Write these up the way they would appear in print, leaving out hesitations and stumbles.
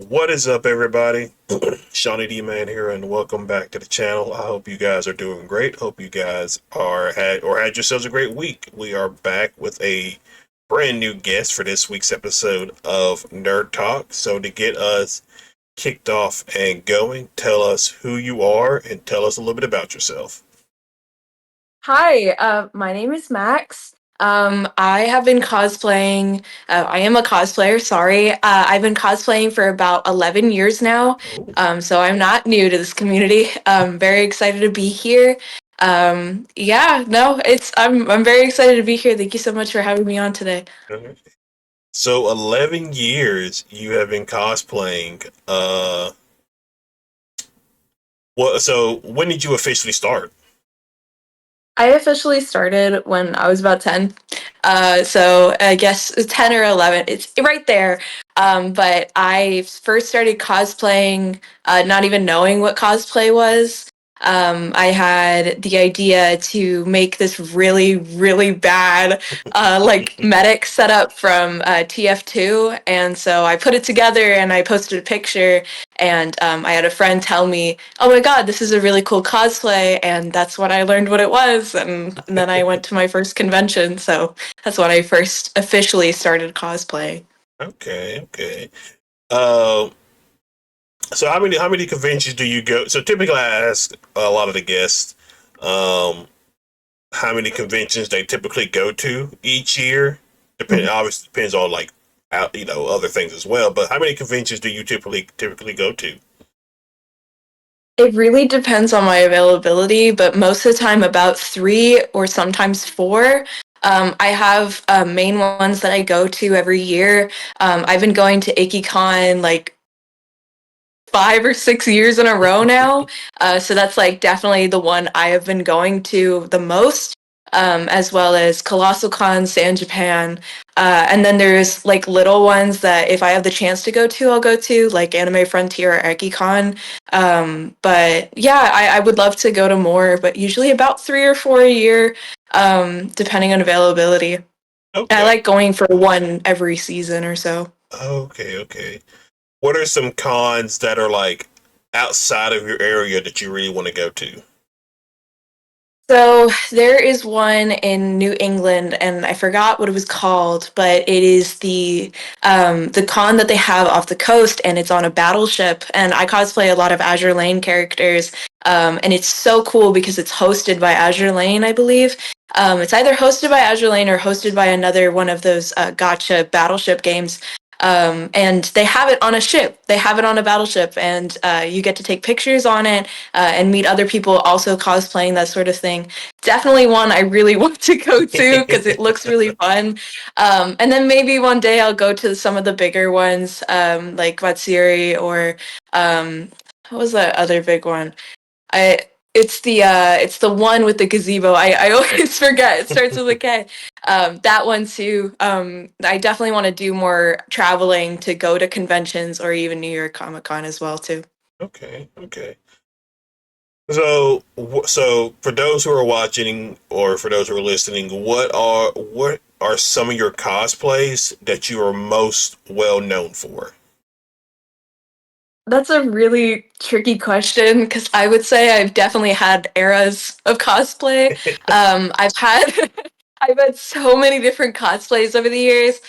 What is up, everybody? Shonnydman here, and welcome back to the channel. I hope you guys are doing great. Hope you guys had yourselves a great week. We are back with a brand new guest for this week's episode of Nerd Talk. So to get us kicked off and going, tell us who you are and tell us a little bit about yourself. Hi, my name is Max. I have been cosplaying. I am a cosplayer, sorry. I've been cosplaying for about 11 years now. Oh, So I'm not new to this community. I'm very excited to be here. Yeah, no, I'm very excited to be here. Thank you so much for having me on today. okay. So 11 years you have been cosplaying. So when did you officially start? I officially started when I was about 10. So I guess 10 or 11. It's right there. But I first started cosplaying, not even knowing what cosplay was. I had the idea to make this really, really bad, like medic setup from TF2. And so I put it together and I posted a picture. And I had a friend tell me, "Oh my God, this is a really cool cosplay," and that's when I learned what it was. And then I went to my first convention, so that's when I first officially started cosplay. Okay, okay. Um, so how many conventions do you go? So typically, I ask a lot of the guests, um, how many conventions they typically go to each year. Obviously depends on like out, other things as well. But how many conventions do you typically go to? It really depends on my availability, but most of the time, about three or sometimes four. I have main ones that I go to every year. I've been going to IkiCon like 5 or 6 years in a row now. So that's like definitely the one I have been going to the most, as well as Colossal Con, San Japan. And then there's like little ones that if I have the chance to go to, I'll go to, like Anime Frontier or EkiCon. But yeah, I would love to go to more, but usually about three or four a year, depending on availability. And I Okay, like going for one every season or so. okay, okay. What are some cons that are like outside of your area that you really want to go to? So there is one in New England, and I forgot what it was called, but it is the con that they have off the coast, and it's on a battleship. And I cosplay a lot of Azure Lane characters, and it's so cool because it's hosted by Azure Lane, I believe. It's either hosted by Azure Lane or hosted by another one of those gotcha battleship games. And they have it on a ship. They have it on a battleship, and you get to take pictures on it and meet other people also cosplaying that sort of thing. Definitely one I really want to go to because it looks really fun. And then maybe one day I'll go to some of the bigger ones, like Matsuri or what was that other big one? I it's the one with the gazebo. I always forget. It starts with a K. That one too. I definitely want to do more traveling to go to conventions or even New York Comic Con as well too. Okay, okay. So for those who are watching or for those who are listening, what are some of your cosplays that you are most well known for? That's a really tricky question because I would say I've definitely had eras of cosplay. I've had I've had so many different cosplays over the years.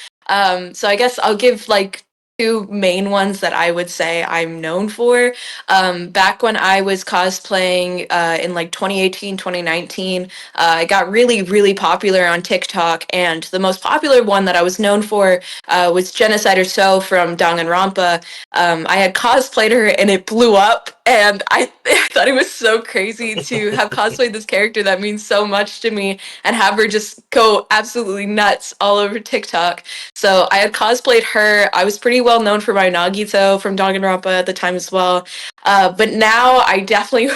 So I guess I'll give like two main ones that I would say I'm known for. Back when I was cosplaying in like 2018, 2019, I got really, really popular on TikTok. And the most popular one that I was known for was Genocider So from Danganronpa. I had cosplayed her and it blew up, and I thought it was so crazy to have cosplayed this character that means so much to me and have her just go absolutely nuts all over TikTok. So I had cosplayed her. I was pretty well known for my Nagito from Danganronpa at the time as well. But now I definitely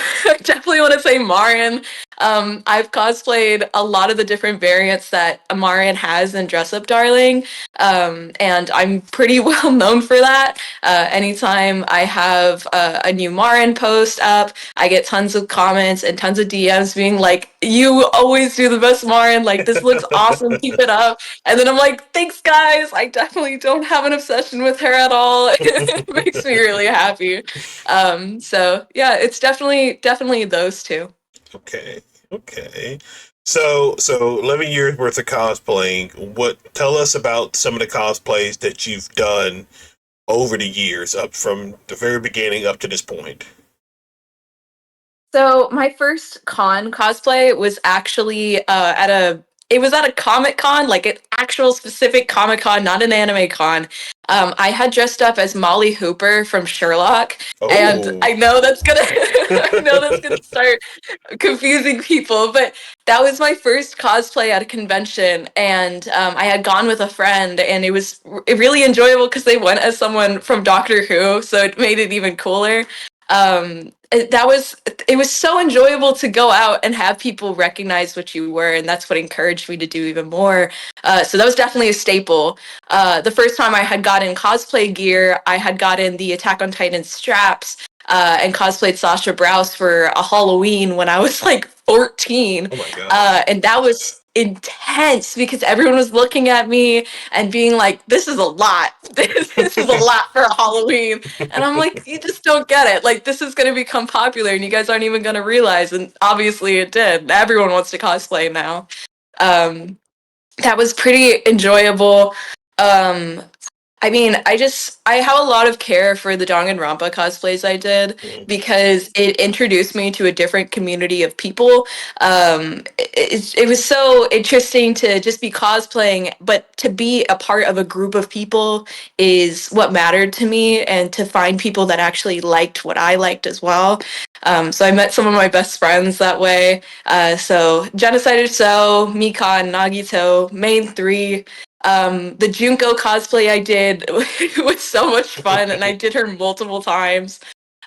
definitely want to say Marin. I've cosplayed a lot of the different variants that Marin has in Dress Up Darling, and I'm pretty well known for that. Anytime I have a new Marin post up, I get tons of comments and tons of DMs being like, "You always do the best Marin. Like, this looks awesome. Keep it up." And then I'm like, "Thanks, guys. I definitely don't have an obsession with her at all." It makes me really happy. So yeah, it's definitely those two. Okay. Okay. So 11 years worth of cosplaying. Tell us about some of the cosplays that you've done over the years, up from the very beginning up to this point. So my first con cosplay was actually it was at a Comic Con, like an actual specific Comic Con, not an anime con. I had dressed up as Molly Hooper from Sherlock, and Oh. I know that's gonna I know that's gonna start confusing people, but that was my first cosplay at a convention, and I had gone with a friend, and it was really enjoyable because they went as someone from Doctor Who, so it made it even cooler. That was it was so enjoyable to go out and have people recognize what you were, and that's what encouraged me to do even more. So that was definitely a staple. The first time I had gotten cosplay gear, I had gotten the Attack on Titan straps, and cosplayed Sasha Browse for a Halloween when I was like 14. Oh my gosh. And that was intense because everyone was looking at me and being like, "This is a lot. This is a lot for a Halloween." And I'm like, "You just don't get it. Like, this is going to become popular and you guys aren't even going to realize." And obviously it did. Everyone wants to cosplay now. Um, that was pretty enjoyable. Um, I mean, I have a lot of care for the Danganronpa cosplays I did Mhm. because it introduced me to a different community of people. It was so interesting to just be cosplaying, but to be a part of a group of people is what mattered to me, and to find people that actually liked what I liked as well. So I met some of my best friends that way. So Genocide So, Mikan, Nagito, Main 3. The Junko cosplay I did was so much fun, and I did her multiple times.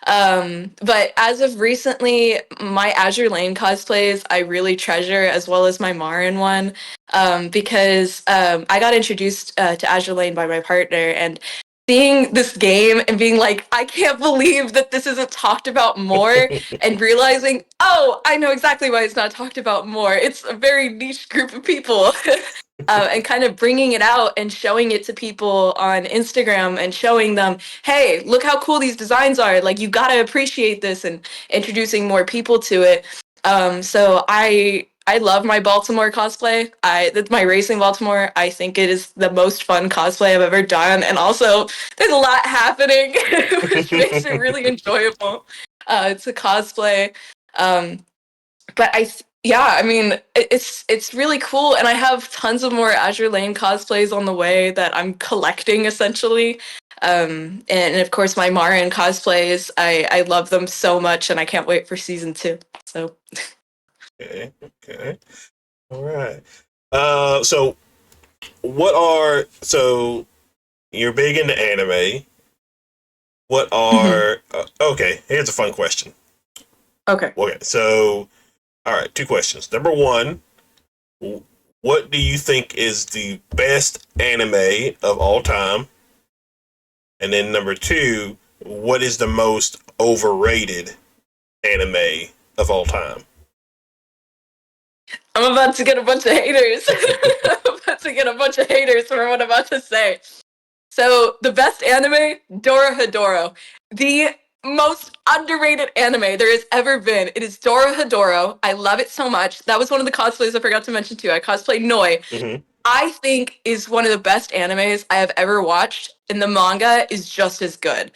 But as of recently, my Azure Lane cosplays I really treasure, as well as my Marin one, because I got introduced to Azure Lane by my partner, and seeing this game and being like, "I can't believe that this isn't talked about more," and realizing, "Oh, I know exactly why it's not talked about more. It's a very niche group of people." And kind of bringing it out and showing it to people on Instagram and showing them, "Hey, look how cool these designs are. Like, you gotta appreciate this," and introducing more people to it. So I love my Baltimore cosplay. That's my racing Baltimore. I think it is the most fun cosplay I've ever done, and also there's a lot happening, which makes it really enjoyable. It's a cosplay. Um, but yeah, I mean, it's really cool, and I have tons of more Azure Lane cosplays on the way that I'm collecting essentially. And of course my Marin cosplays, I love them so much, and I can't wait for season 2. So Okay. Okay. All right. So so you're big into anime. What mhm. are okay? Here's a fun question. Okay. Okay, so all right, two questions. Number one, what do you think is the best anime of all time? And then number two, what is the most overrated anime of all time? I'm about to get a bunch of haters. I'm about to get a bunch of haters for what I'm about to say. So the best anime, Dora Hedoro. The most underrated anime there has ever been. It is Dora Hedoro. I love it so much. That was one of the cosplays I forgot to mention too. I cosplayed Noi. Hmm. I think is one of the best animes I have ever watched, and the manga is just as good.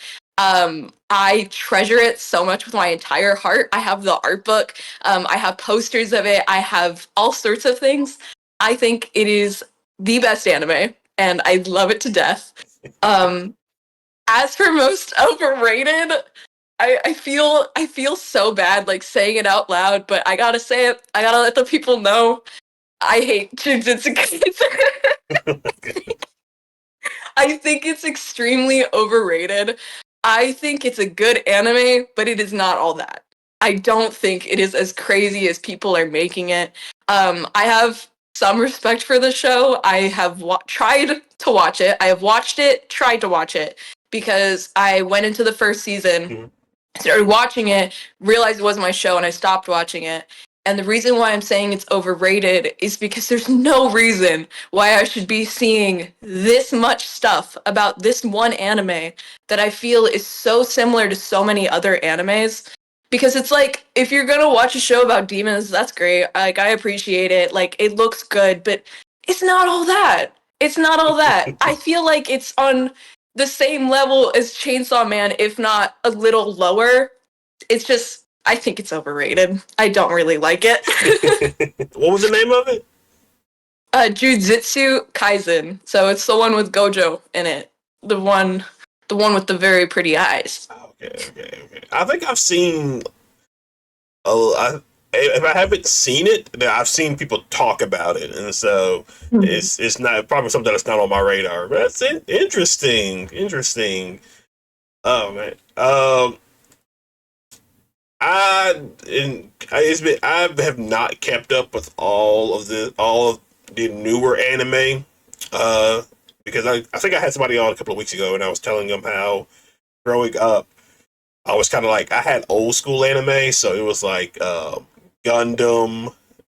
I treasure it so much with my entire heart. I have the art book. I have posters of it. I have all sorts of things. I think it is the best anime, and I love it to death. Um, as for most overrated, I feel so bad like saying it out loud, but I gotta say it. I gotta let the people know. I hate Jujutsu Kaisen. I think it's extremely overrated. I think it's a good anime, but it is not all that. I don't think it is as crazy as people are making it. I have some respect for the show. I have tried to watch it. I have watched it, tried to watch it, because I went into the first season, Mhm. started watching it, realized it wasn't my show, and I stopped watching it. And the reason why I'm saying it's overrated is because there's no reason why I should be seeing this much stuff about this one anime that I feel is so similar to so many other animes. Because it's like, if you're gonna watch a show about demons, that's great. Like, I appreciate it. Like, it looks good, but it's not all that. It's not all that. I feel like it's on the same level as Chainsaw Man, if not a little lower. It's just, I think it's overrated. I don't really like it. What was the name of it? Jujutsu Kaisen. So it's the one with Gojo in it. The one with the very pretty eyes. Okay. I think I've seen. If I haven't seen it, then I've seen people talk about it, and so Mhm. it's not probably something that's not on my radar. But that's interesting. Interesting. Oh man. It's been I have not kept up with all of the newer anime. Uh, because I think I had somebody on a couple of weeks ago, and I was telling them how growing up I was kind of like I had old school anime, so it was like Gundam,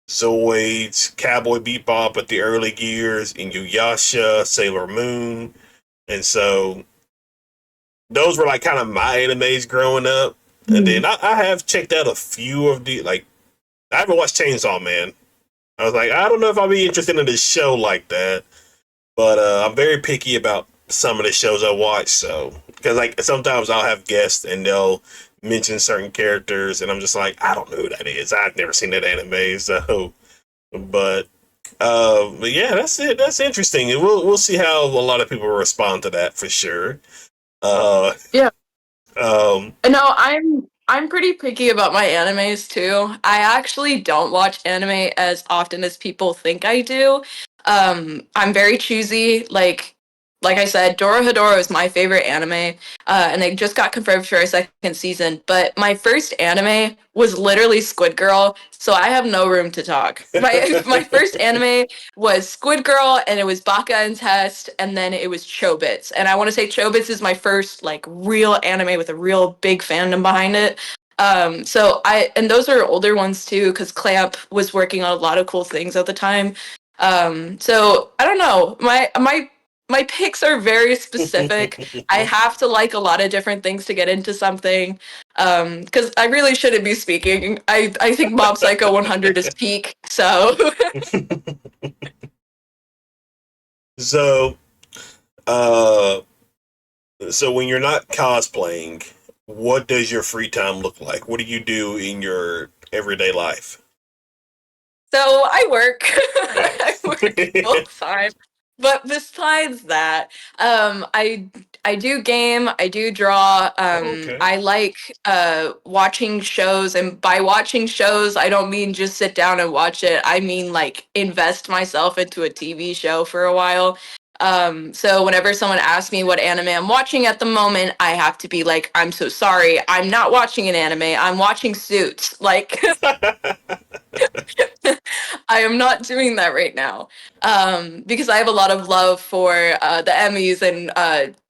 Zoids, Cowboy Bebop at the early gears, Inuyasha, Sailor Moon, and so those were like kind of my animes growing up. And then Mhm. I have checked out a few of the like I haven't watched Chainsaw Man. I was like I don't know if I'll be interested in this show like that, but I'm very picky about some of the shows I watch. So because like sometimes I'll have guests and they'll mention certain characters, and I'm just like I don't know who that is. I've never seen that anime, so but but yeah, that's it. That's interesting, and we'll see how a lot of people respond to that for sure. Uh, Yeah. um, No, I'm pretty picky about my animes too. I actually don't watch anime as often as people think I do. I'm very choosy. Like I said, Dorohedoro is my favorite anime, and they just got confirmed for a second season. But my first anime was literally Squid Girl, so I have no room to talk. My first anime was Squid Girl, and it was Baka and Test, and then it was Chobits. And I want to say Chobits is my first like real anime with a real big fandom behind it. And those are older ones too, because Clamp was working on a lot of cool things at the time. So I don't know. My picks are very specific. I have to like a lot of different things to get into something. Because I really shouldn't be speaking. I think Mob Psycho 100 is peak. So so uh, so when you're not cosplaying, what does your free time look like? What do you do in your everyday life? So I work. Oh. I work full time. But besides that, I do game, I do draw. Okay. I like watching shows, and by watching shows, I don't mean just sit down and watch it. I mean like invest myself into a TV show for a while. So whenever someone asks me what anime I'm watching at the moment, I have to be like, I'm so sorry, I'm not watching an anime. I'm watching Suits. Like I am not doing that right now, because I have a lot of love for the Emmys and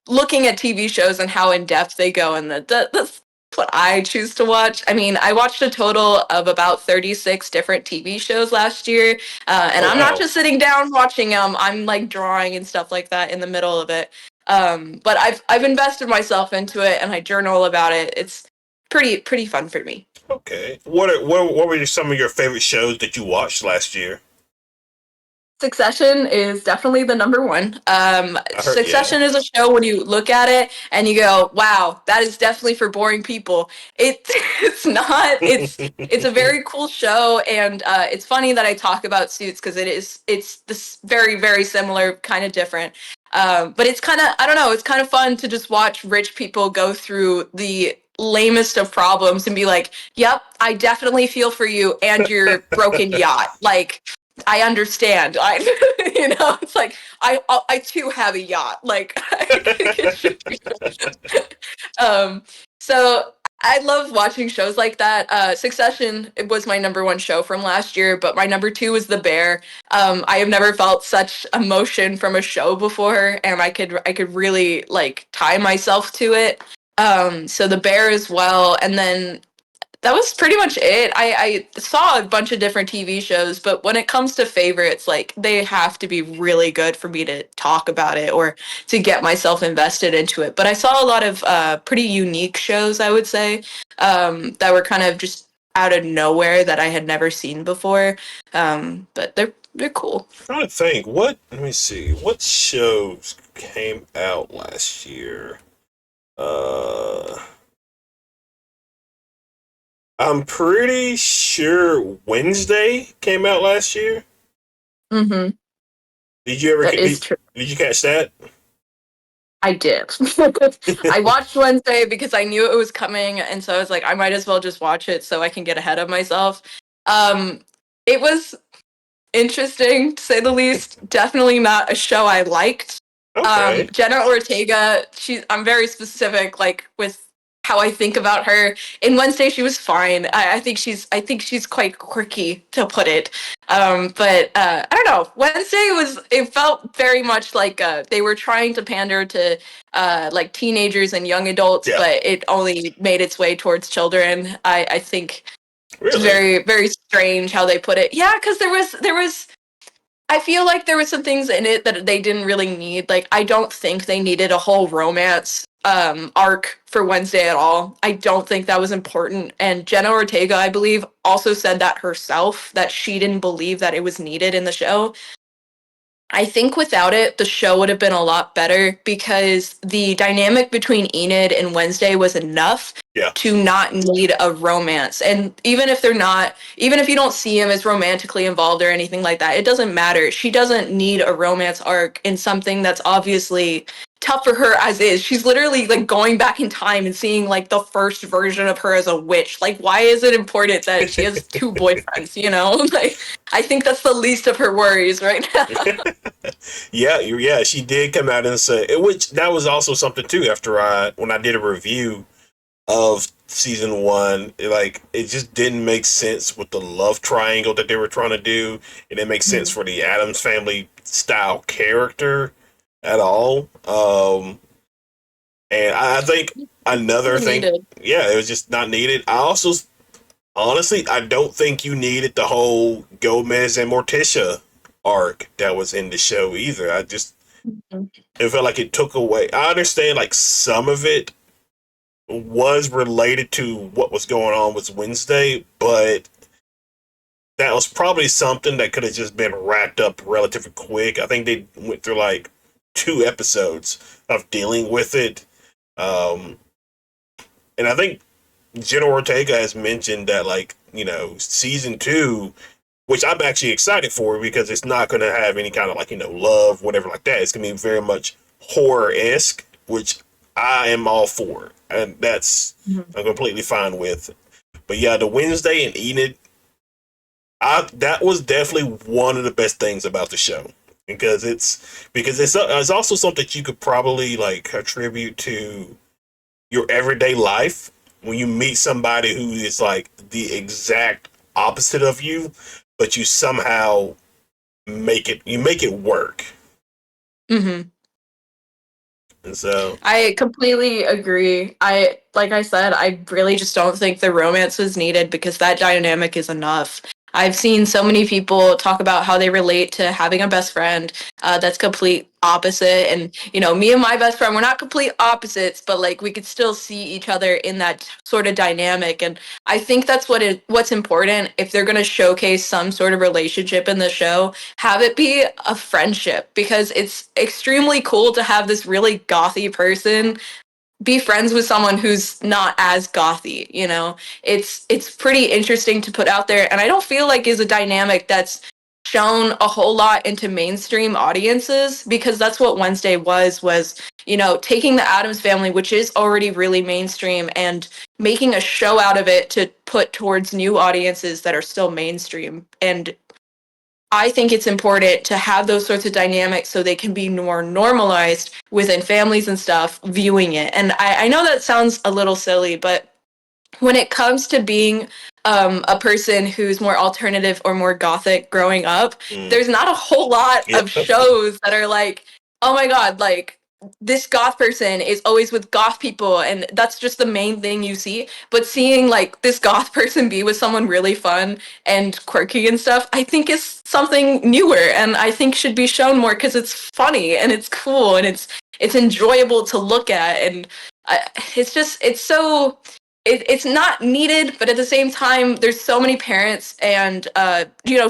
looking at TV shows and how in depth they go, and that's what I choose to watch. I mean, I watched a total of about 36 different TV shows last year, and Oh I'm not wow. just sitting down watching them. I'm like drawing and stuff like that in the middle of it. But I've invested myself into it, and I journal about it. It's pretty fun for me. Okay. What were some of your favorite shows that you watched last year? Succession is definitely the number one. I heard yeah. Succession is a show when you look at it and you go, "Wow, that is definitely for boring people." It it's not. It's a very cool show, and it's funny that I talk about Suits because it's this very similar, kind of different. But it's kind of I don't know. It's kind of fun to just watch rich people go through the lamest of problems and be like, "Yep, I definitely feel for you and your broken yacht." Like I understand. It's like I too have a yacht. Like it should be. So I love watching shows like that. Succession, it was my number one show from last year, but my number two was The Bear. I have never felt such emotion from a show before, and I could really like tie myself to it. So The Bear as well, and then that was pretty much it. I saw a bunch of different TV shows, but when it comes to favorites, like they have to be really good for me to talk about it or to get myself invested into it. But I saw a lot of pretty unique shows, I would say, that were kind of just out of nowhere that I had never seen before. But they're cool. I'm trying to think. Let me see. What shows came out last year? Uh, I'm pretty sure Wednesday came out last year. Mm-hmm. Did you ever That is did, true. did you catch that? I did. I watched Wednesday because I knew it was coming, and so I was like, I might as well just watch it so I can get ahead of myself. Um, it was interesting to say the least. Definitely not a show I liked. Okay. Jenna Ortega, I'm very specific, like with how I think about her. In Wednesday, she was fine. I think she's quite quirky to put it. But I don't know. Wednesday it felt very much like they were trying to pander to like teenagers and young adults, Yeah. but it only made its way towards children. I think it's Really? very very strange how they put it. Yeah, because there was I feel like there were some things in it that they didn't really need. Like, I don't think they needed a whole romance arc for Wednesday at all. I don't think that was important. And Jenna Ortega, I believe, also said that herself, that she didn't believe that it was needed in the show. I think without it, the show would have been a lot better because the dynamic between Enid and Wednesday was enough Yeah. to not need a romance. And even if you don't see him as romantically involved or anything like that, it doesn't matter. She doesn't need a romance arc in something that's obviously tough for her as is. She's literally like going back in time and seeing like the first version of her as a witch. Like, why is it important that she has two boyfriends, you know? Like, I think that's the least of her worries right now. Yeah, she did come out and say which that was also something too after when I did a review of season one, it just didn't make sense with the love triangle that they were trying to do. It didn't make sense for the Adams family style character at all. And I think another thing, Needed. yeah, it was just not needed. I also honestly, I don't think you needed the whole Gomez and Morticia arc that was in the show either. It felt like it took away. I understand like some of it was related to what was going on with Wednesday, but that was probably something that could have just been wrapped up relatively quick. I think they went through like 2 episodes of dealing with it. Um, and I think Jenna Ortega has mentioned that, like, season two, which I'm actually excited for because it's not going to have any kind of like, love, whatever like that. It's going to be very much horror esque, which I am all for. And I'm completely fine with. But yeah, the Wednesday and Enid, that was definitely one of the best things about the show because it's also something that you could probably like attribute to your everyday life when you meet somebody who is like the exact opposite of you, but you somehow make it work. Mm-hmm. And so, I completely agree. Like I said, I really just don't think the romance was needed because that dynamic is enough. I've seen so many people talk about how they relate to having a best friend that's complete opposite. And, me and my best friend, we're not complete opposites, but like we could still see each other in that sort of dynamic. And I think that's what's important if they're going to showcase some sort of relationship in the show, have it be a friendship because it's extremely cool to have this really gothy person be friends with someone who's not as gothy. It's pretty interesting to put out there and I don't feel like is a dynamic that's shown a whole lot into mainstream audiences because that's what Wednesday was taking the Addams family, which is already really mainstream, and making a show out of it to put towards new audiences that are still mainstream. And I think it's important to have those sorts of dynamics so they can be more normalized within families and stuff viewing it. And I know that sounds a little silly, but when it comes to being a person who's more alternative or more gothic growing up, Mm. there's not a whole lot of Yep. shows that are like, oh my god, like this goth person is always with goth people, and that's just the main thing you see. But seeing like this goth person be with someone really fun and quirky and stuff, I think is something newer, and I think should be shown more because it's funny and it's cool and it's enjoyable to look at, and it's just it's so it's not needed, but at the same time, there's so many parents and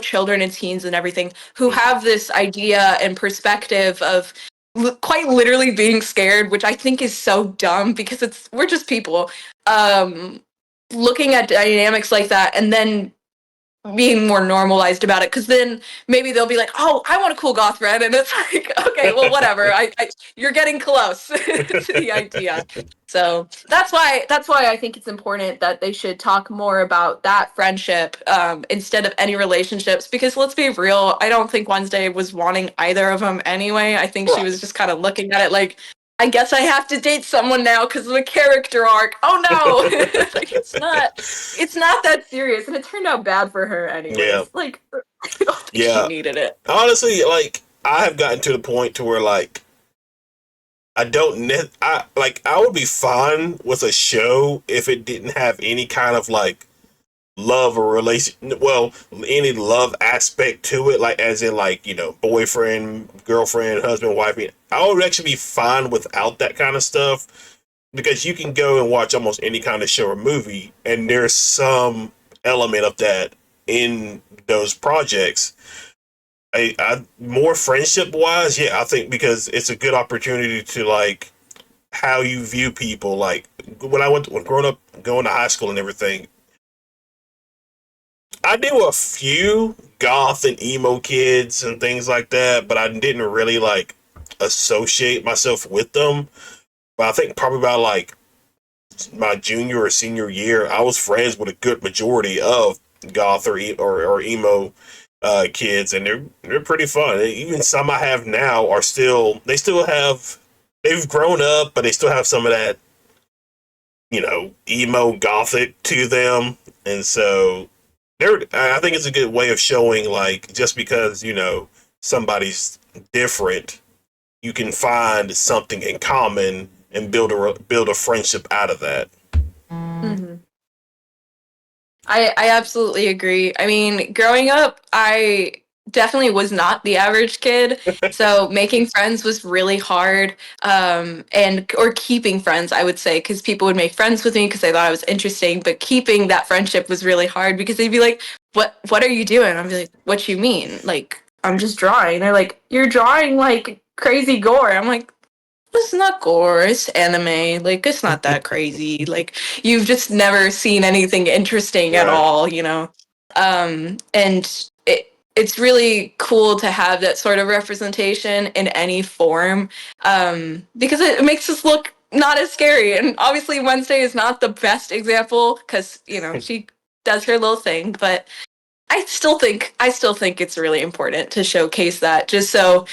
children and teens and everything who Mm. have this idea and perspective of quite literally being scared, which I think is so dumb because we're just people. Um, Looking at dynamics like that and then being more normalized about it, because then maybe they'll be like, oh, I want a cool goth friend, and it's like, okay, well, whatever, you're getting close to the idea. So that's why I think it's important that they should talk more about that friendship instead of any relationships, because let's be real, I don't think Wednesday was wanting either of them anyway. I think she was Right. just kind of looking at it like, I guess I have to date someone now because of the character arc. Oh no. Like, it's not that serious, and it turned out bad for her Yeah. anyways. Like, I don't think she Yeah. needed it. Honestly, like I have gotten to the point to where like I don't I like I would be fine with a show if it didn't have any kind of like love or relation, well, any love aspect to it, like as in like, boyfriend, girlfriend, husband, wife. I would actually be fine without that kind of stuff, because you can go and watch almost any kind of show or movie and there's some element of that in those projects. I more friendship wise, yeah, I think because it's a good opportunity to like how you view people. Like when growing up, going to high school and everything, I knew a few goth and emo kids and things like that, but I didn't really like associate myself with them. But I think probably about like my junior or senior year, I was friends with a good majority of goth or emo kids, and they're pretty fun. Even some I have now are still have, they've grown up, but they still have some of that emo gothic to them, and so I think it's a good way of showing like just because somebody's different, you can find something in common and build a friendship out of that. Mm-hmm. I absolutely agree. I mean, growing up, I definitely was not the average kid, so making friends was really hard. And or keeping friends, I would say, because people would make friends with me because they thought I was interesting, but keeping that friendship was really hard because they'd be like, "What are you doing?" I'd be like, "What you mean? Like, I'm just drawing." They're like, "You're drawing like crazy gore." I'm like, it's not gore, it's anime. Like, it's not that crazy. Like, you've just never seen anything interesting at Right. all. And it's really cool to have that sort of representation in any form, because it makes us look not as scary. And obviously, Wednesday is not the best example because, she does her little thing, but I still think it's really important to showcase that, just so,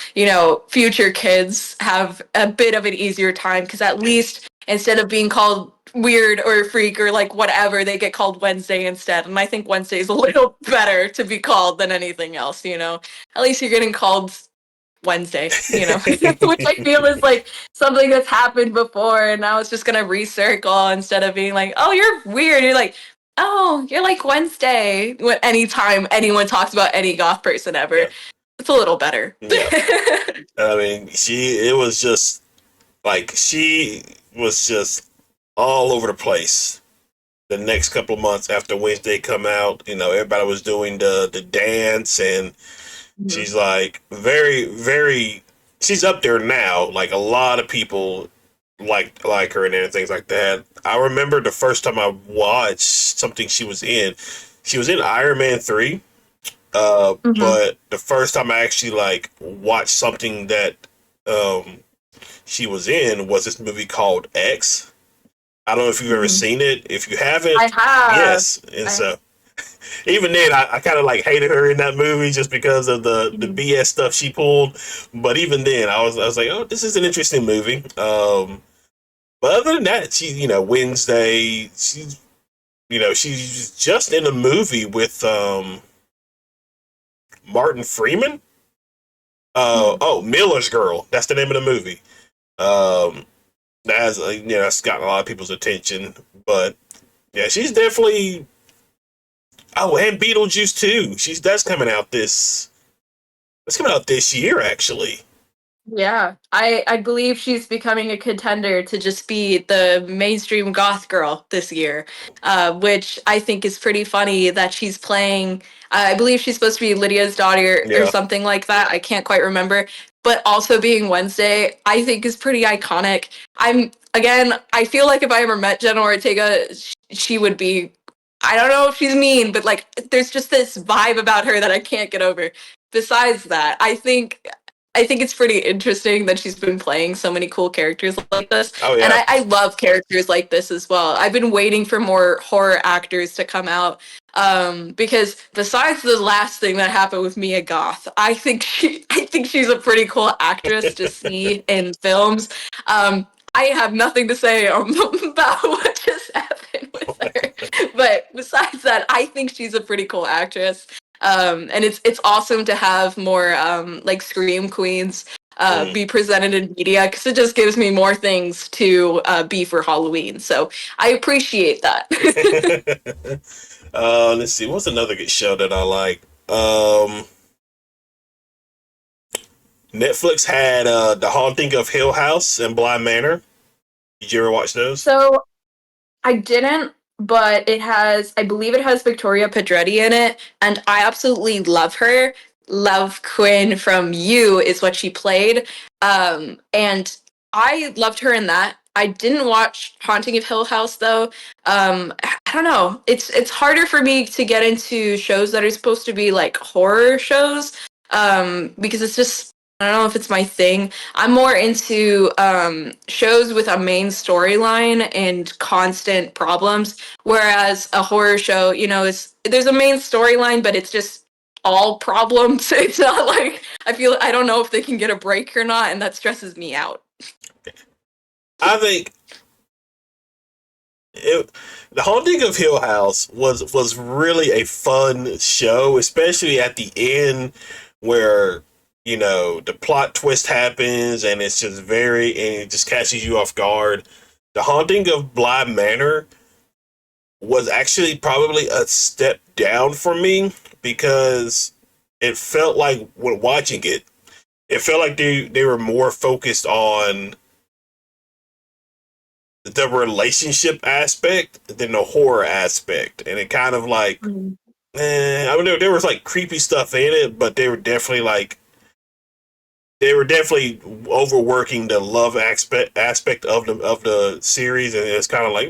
future kids have a bit of an easier time, because at least instead of being called weird or freak or like whatever, they get called Wednesday instead. And I think Wednesday is a little better to be called than anything else. At least you're getting called Wednesday, which I feel is like something that's happened before, and now it's just gonna recircle instead of being like, oh, you're weird. You're like, oh, you're like Wednesday. Anytime anyone talks about any goth person ever, Yeah. it's a little better. Yeah. I mean, it was just like she was just all over the place. The next couple of months after Wednesday come out, everybody was doing the dance, and Mhm. she's like very, very. She's up there now. Like a lot of people like her and things like that. I remember the first time I watched something she was in. She was in Iron Man 3. Mhm. But the first time I actually like watched something that um she was in was this movie called X. I don't know if you've ever Mhm. seen it. If you I haven't, have. yes. And I so even then, I kind of like hated her in that movie just because of the BS stuff she pulled. But even then, I was like, oh, this is an interesting movie. But other than that, she, Wednesday, she's just in a movie with Martin Freeman. Oh, Miller's Girl. That's the name of the movie. Um, that's gotten a lot of people's attention. But yeah, she's definitely. Oh, and Beetlejuice too. That's coming out this. That's coming out this year, actually. Yeah, I believe she's becoming a contender to just be the mainstream goth girl this year, which I think is pretty funny that she's playing. I believe she's supposed to be Lydia's daughter or Yeah. something like that. I can't quite remember, but also being Wednesday, I think is pretty iconic. I feel like if I ever met Jenna Ortega, she would be. I don't know if she's mean, but like, there's just this vibe about her that I can't get over. Besides that, I think it's pretty interesting that she's been playing so many cool characters like this. Oh And yeah. I love characters like this as well. I've been waiting for more horror actors to come out. Because besides the last thing that happened with Mia Goth, I think she's a pretty cool actress to see in films. I have nothing to say about what just happened with her. But besides that, I think she's a pretty cool actress. And it's awesome to have more like scream queens Mm. be presented in media because it just gives me more things to be for Halloween. So I appreciate that. Let's see. What's another good show that I like? Netflix had The Haunting of Hill House and Bly Manor. Did you ever watch those? So I didn't, but I believe it has Victoria Pedretti in it, and I absolutely love her. Love Quinn from You is what she played. And I loved her in that. I didn't watch Haunting of Hill House though. I don't know. It's harder for me to get into shows that are supposed to be like horror shows. Because it's just I don't know if it's my thing. I'm more into shows with a main storyline and constant problems, whereas a horror show, is there's a main storyline, but it's just all problems. It's not like I don't know if they can get a break or not, and that stresses me out. I think The Haunting of Hill House was really a fun show, especially at the end where the plot twist happens and it's just and it just catches you off guard. The Haunting of Bly Manor was actually probably a step down for me because it felt like when watching it, it felt like they were more focused on the relationship aspect than the horror aspect, and it kind of like, I mean, there was like creepy stuff in it, but they were definitely overworking the love aspect of the series, and it's kind of like,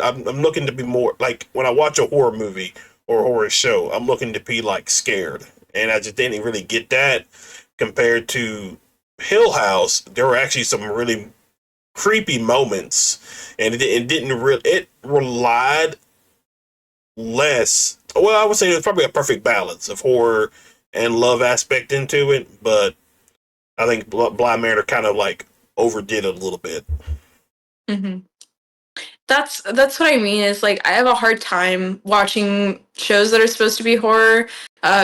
I'm looking to be more like when I watch a horror movie or a horror show, I'm looking to be like scared, and I just didn't really get that compared to Hill House. There were actually some really creepy moments, and it didn't really it relied less. Well, I would say it was probably a perfect balance of horror and love aspect into it, but I think Bly Manor kind of like overdid it a little bit. Mm-hmm. That's what I mean. Is like I have a hard time watching shows that are supposed to be horror,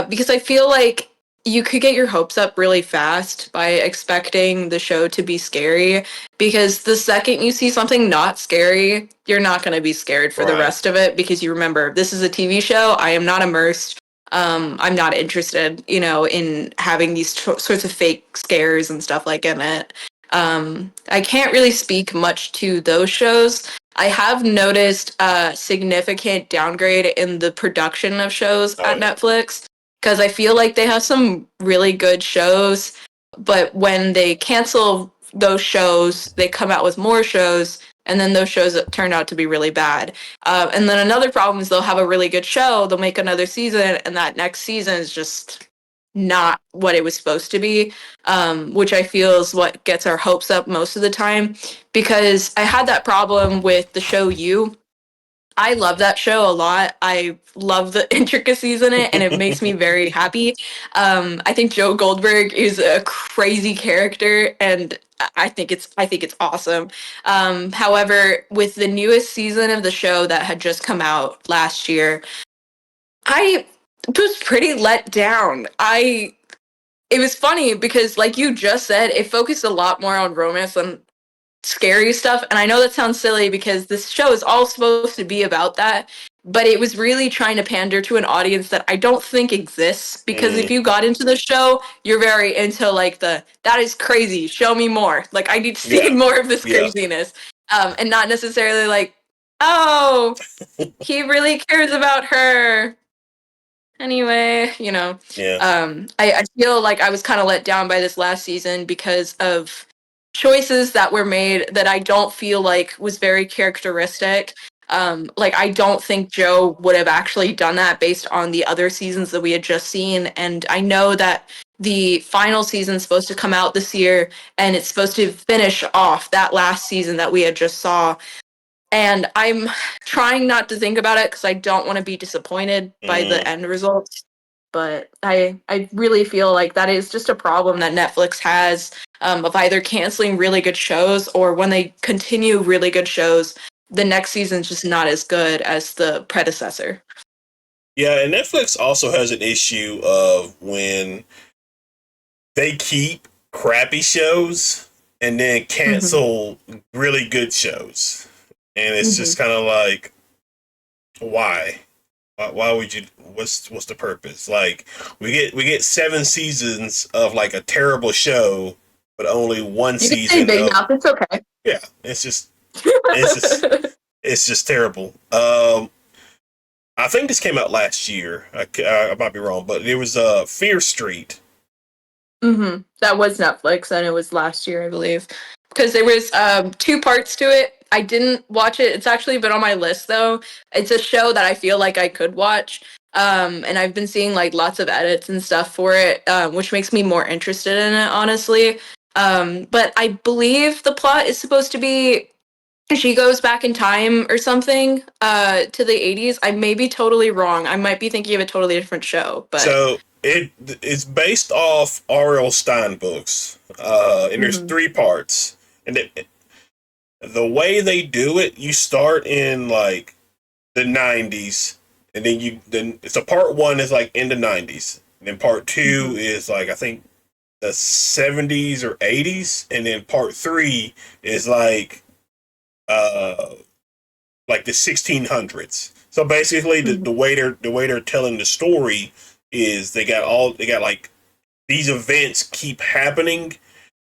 because I feel like you could get your hopes up really fast by expecting the show to be scary. Because the second you see something not scary, you're not going to be scared for the Right. rest of it because you remember this is a TV show. I am not immersed. I'm not interested, in having these sorts of fake scares and stuff like in it. I can't really speak much to those shows. I have noticed a significant downgrade in the production of shows Oh at yeah. Netflix because I feel like they have some really good shows, but when they cancel those shows, they come out with more shows, and then those shows turn out to be really bad. And then another problem is they'll have a really good show, they'll make another season, and that next season is just not what it was supposed to be, which I feel is what gets our hopes up most of the time. Because I had that problem with the show You. I love that show a lot. I love the intricacies in it, and it makes me very happy. I think Joe Goldberg is a crazy character, and I think it's awesome. However, with the newest season of the show that had just come out last year, I was pretty let down. I It was funny because, like you just said, it focused a lot more on romance than scary stuff. And I know that sounds silly because this show is all supposed to be about that, but it was really trying to pander to an audience that I don't think exists. Because if Mm, you got into the show, you're very into like that is crazy, show me more. Like, I need to see yeah, more of this yeah, craziness. And not necessarily like, oh, he really cares about her. Anyway, yeah. I feel like I was kind of let down by this last season because of choices that were made that I don't feel like was very characteristic. Like, I don't think Joe would have actually done that based on the other seasons that we had just seen. And I know that the final season's supposed to come out this year, and it's supposed to finish off that last season that we had just saw. And I'm trying not to think about it because I don't want to be disappointed by the Mm. end results. But I really feel like that is just a problem that Netflix has, of either canceling really good shows, or when they continue really good shows, the next season's just not as good as the predecessor. Yeah, and Netflix also has an issue of when they keep crappy shows and then Hmm. cancel really good shows. And it's Hmm. just kind of like, why? Why would you? What's the purpose? Like, we get 7 seasons of like a terrible show, but only one You can say season Big of, Mouth, it's okay. yeah. It's just it's just terrible. I think this came out last year. I might be wrong, but it was Fear Street. That was Netflix, and it was last year, I believe. Because there was two parts to it. I didn't watch it. It's actually been on my list though. It's a show that I feel like I could watch. And I've been seeing like lots of edits and stuff for it, which makes me more interested in it, honestly. But I believe the plot is supposed to be she goes back in time or something, to the 80s. I may be totally wrong. I might be thinking of a totally different show, but So it's based off R.L. Stein books, and there's Mhm. 3 parts. And the way they do it, you start in like the 90s, and then so part one is like in the 90s, and then part two Mhm. is like I think the 70s or 80s, and then part three is uh like the 1600s. So basically, the Mhm. way they're telling the story is they got like these events keep happening,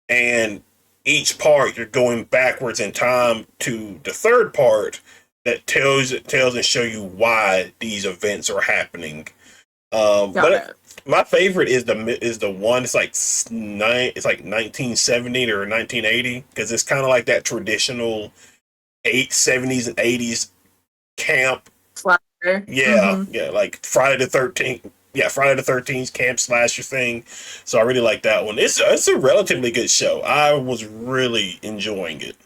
and each part you're going backwards in time to the third part that tells and show you why these events are happening. Got But it. my favorite is the one. It's like 1970 or 1980 because it's kind of like that traditional 870s and 80s camp. Slasher. Yeah, Hmm. yeah, like Friday the 13th. Yeah, Friday the 13th camp slasher thing. So I really like that one. It's a relatively good show. I was really enjoying it.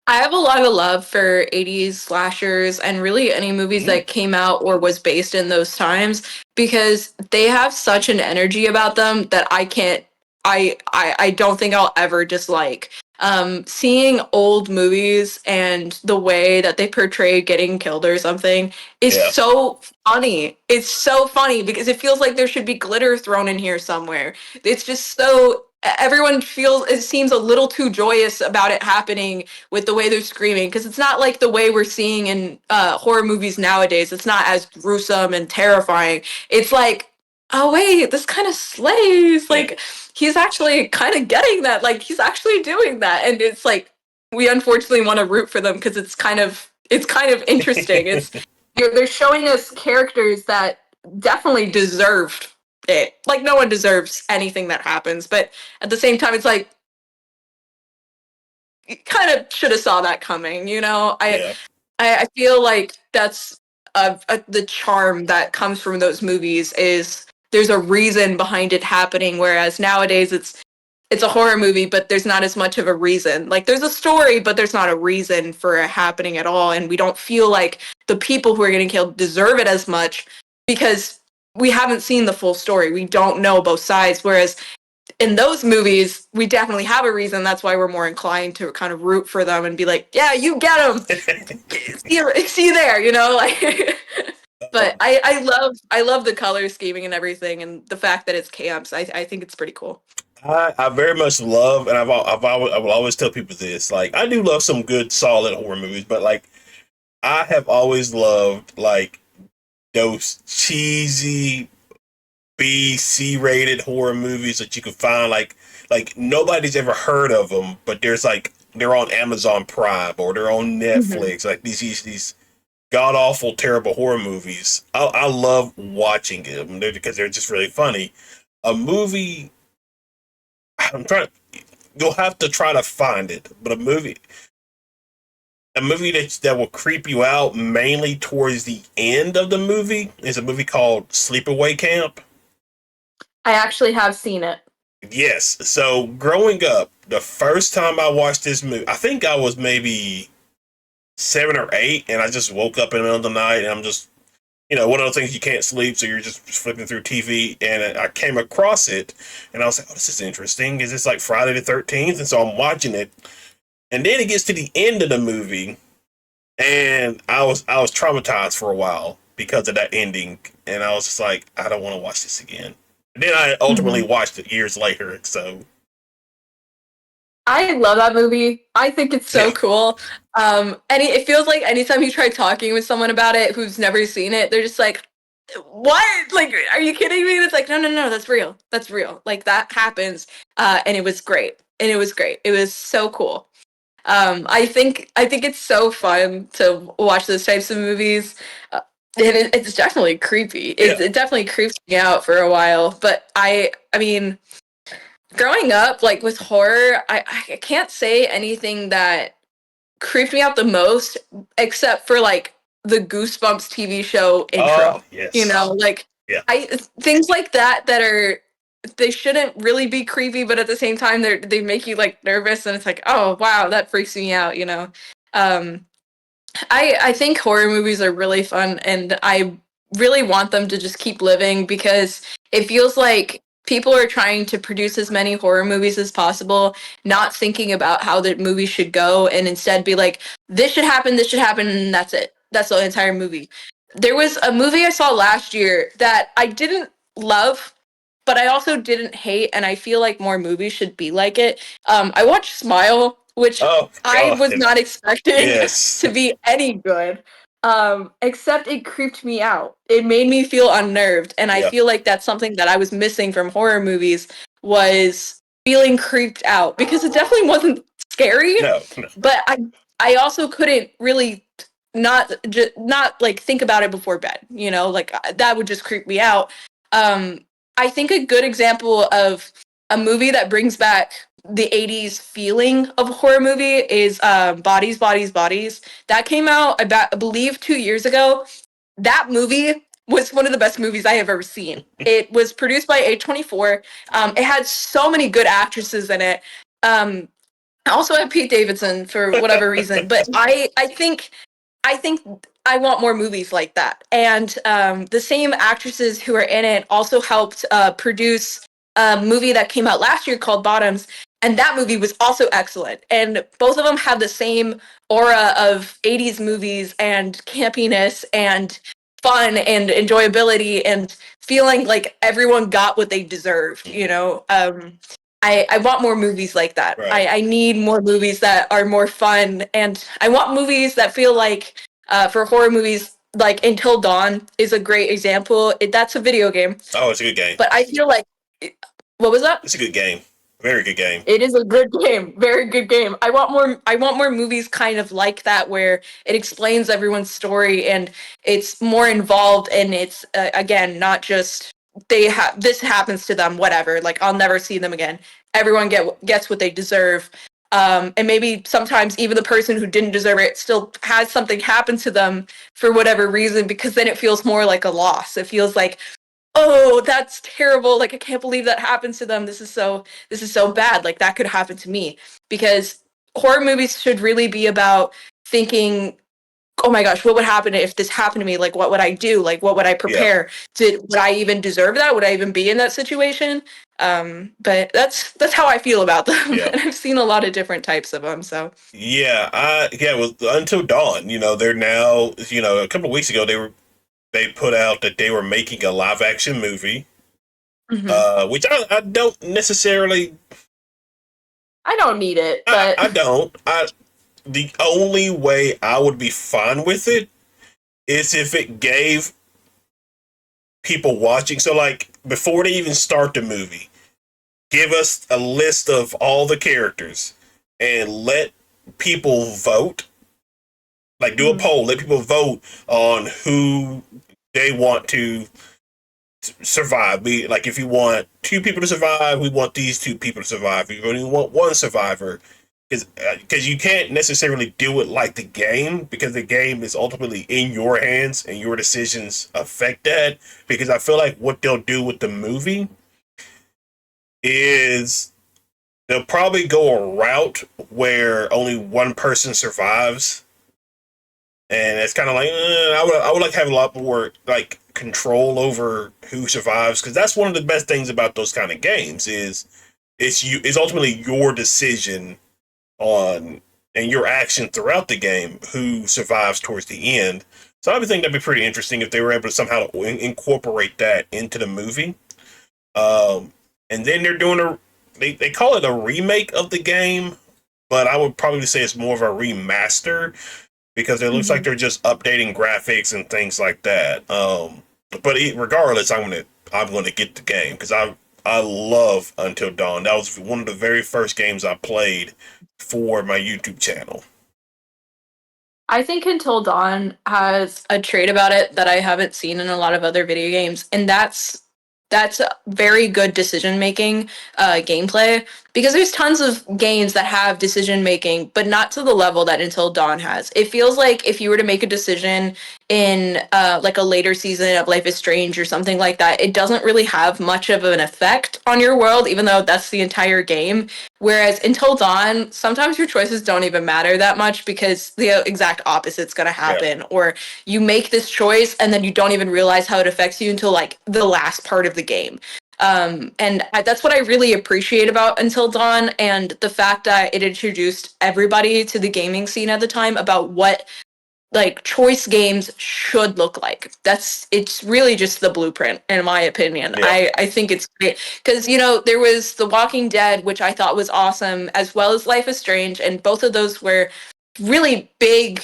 I have a lot of love for 80s slashers and really any movies Mhm. that came out or was based in those times, because they have such an energy about them that I can't I don't think I'll ever dislike. Seeing old movies and the way that they portray getting killed or something is Yeah, so funny. It's so funny because it feels like there should be glitter thrown in here somewhere. It's just so everyone feels it seems a little too joyous about it happening with the way they're screaming, because it's not like the way we're seeing in horror movies nowadays. It's not as gruesome and terrifying. It's like, oh wait, this kind of slays. yeah. Like, he's actually kind of getting that. Like, he's actually doing that, and it's like we unfortunately want to root for them because it's kind of interesting. It's they're showing us characters that definitely deserved it. Like, no one deserves anything that happens, but at the same time, it's like you kind of should have saw that coming. Yeah, I feel like that's the charm that comes from those movies is there's a reason behind it happening, whereas nowadays it's it's a horror movie, but there's not as much of a reason. Like there's a story, but there's not a reason for it happening at all. And we don't feel like the people who are getting killed deserve it as much because we haven't seen the full story. We don't know both sides. Whereas in those movies, we definitely have a reason. That's why we're more inclined to kind of root for them and be like, yeah, you get them. See you there, you know, like. But I love the color scheming and everything, and the fact that it's camps. I think it's pretty cool. I very much love, and I will always tell people this. Like, I do love some good, solid horror movies, but like, I have always loved like those cheesy B, C rated horror movies that you can find. Like nobody's ever heard of them, but there's like they're on Amazon Prime or they're on Mm-hmm. Netflix. Like these god awful, terrible horror movies. I love watching them because they're just really funny. A movie, I'm trying. You'll have to try to find it, but a movie that will creep you out mainly towards the end of the movie is a movie called Sleepaway Camp. I actually have seen it. Yes. So growing up, the first time I watched this movie, I think I was maybe 7 or 8, and I just woke up in the middle of the night, and I'm just, one of those things you can't sleep, so you're just flipping through TV, and I came across it, and I was like, "Oh, this is interesting. Is this like Friday the 13th?" And so I'm watching it, and then it gets to the end of the movie, and I was traumatized for a while because of that ending, and I was just like, I don't want to watch this again. And then I ultimately Mm-hmm. watched it years later. So I love that movie. I think it's yeah. so cool. And it feels like anytime you try talking with someone about it who's never seen it, they're just like, "What? Like, are you kidding me?" And it's like, "No, no, no, that's real. That's real. Like that happens." And it was great. And it was great. It was so cool. I think it's so fun to watch those types of movies. And it's definitely creepy. Yeah. It definitely creeps me out for a while. But I mean, growing up, like with horror, I can't say anything that creeped me out the most, except for like the Goosebumps TV show Oh, intro. You yes. know, like Yeah. I things like that are they shouldn't really be creepy, but at the same time they make you like nervous, and it's like, oh wow, that freaks me out. You know, um, I think horror movies are really fun, and I really want them to just keep living because it feels like people are trying to produce as many horror movies as possible, not thinking about how the movie should go, and instead be like, this should happen, and that's it. That's the entire movie. There was a movie I saw last year that I didn't love, but I also didn't hate, and I feel like more movies should be like it. I watched Smile, which Oh I God. was not expecting Yes. to be any good. Except it creeped me out. It made me feel unnerved, and I Yeah. feel like that's something that I was missing from horror movies was feeling creeped out because it definitely wasn't scary, No. No. but I also couldn't really not like think about it before bed. You know, like that would just creep me out. Um, I think a good example of a movie that brings back the 80s feeling of a horror movie is Bodies, Bodies, Bodies. That came out about, I believe, 2 years ago. That movie was one of the best movies I have ever seen. It was produced by A24. It had so many good actresses in it. Um, I also had Pete Davidson for whatever reason, but I think I want more movies like that. And the same actresses who are in it also helped produce a movie that came out last year called Bottoms, and that movie was also excellent. And both of them have the same aura of 80s movies and campiness and fun and enjoyability and feeling like everyone got what they deserved, you know? I want more movies like that. Right. I need more movies that are more fun, and I want movies that feel like, for horror movies, like Until Dawn is a great example. That's a video game, Oh, it's a good game. but I feel like, what was that? It's a good game. Very good game. It is a good game, very good game. I want more. I want more movies kind of like that, where it explains everyone's story and it's more involved, and it's again not just this happens to them, whatever. Like I'll never see them again. Everyone gets what they deserve, and maybe sometimes even the person who didn't deserve it still has something happen to them for whatever reason, because then it feels more like a loss. It feels like oh, that's terrible. Like I can't believe that happens to them. This is so bad. Like that could happen to me because horror movies should really be about thinking, oh my gosh, what would happen if this happened to me? Like what would I do? Like what would I Yeah, prepare? Would I even deserve that? Would I even be in that situation? But that's how I feel about them. yeah. And I've seen a lot of different types of them. So Yeah, well, Until Dawn, they're now, a couple of weeks ago they put out that they were making a live action movie, mhm. which I don't necessarily, I don't need it, but I don't. The only way I would be fine with it is if it gave people watching. So, like, before they even start the movie, give us a list of all the characters and let people vote. Like, do a mhm. poll, let people vote on who they want to survive. Be like, if you want two people to survive, we want these two people to survive. If you only want one survivor, because you can't necessarily do it like the game, because the game is ultimately in your hands and your decisions affect that. Because I feel like what they'll do with the movie is they'll probably go a route where only one person survives, and it's kind of like I would like to have a lot more like control over who survives, because that's one of the best things about those kind of games is it's ultimately your decision on and your action throughout the game who survives towards the end. So I would think that'd be pretty interesting if they were able to somehow incorporate that into the movie. And then they're doing they call it a remake of the game, but I would probably say it's more of a remaster because it looks like Mhm. they're just updating graphics and things like that. But regardless, I'm gonna get the game because I love Until Dawn. That was one of the very first games I played for my YouTube channel. I think Until Dawn has a trait about it that I haven't seen in a lot of other video games, and that's very good decision making gameplay because there's tons of games that have decision making, but not to the level that Until Dawn has. It feels like if you were to make a decision in like a later season of Life is Strange or something like that, it doesn't really have much of an effect on your world, even though that's the entire game. Whereas Until Dawn, sometimes your choices don't even matter that much because the exact opposite's going to Yeah, happen. Or you make this choice and then you don't even realize how it affects you until like the last part of the game. That's what I really appreciate about Until Dawn and the fact that it introduced everybody to the gaming scene at the time about what like choice games should look like. It's really just the blueprint in my opinion. yeah, I think it's great because there was The Walking Dead, which I thought was awesome, as well as Life is Strange, and both of those were really big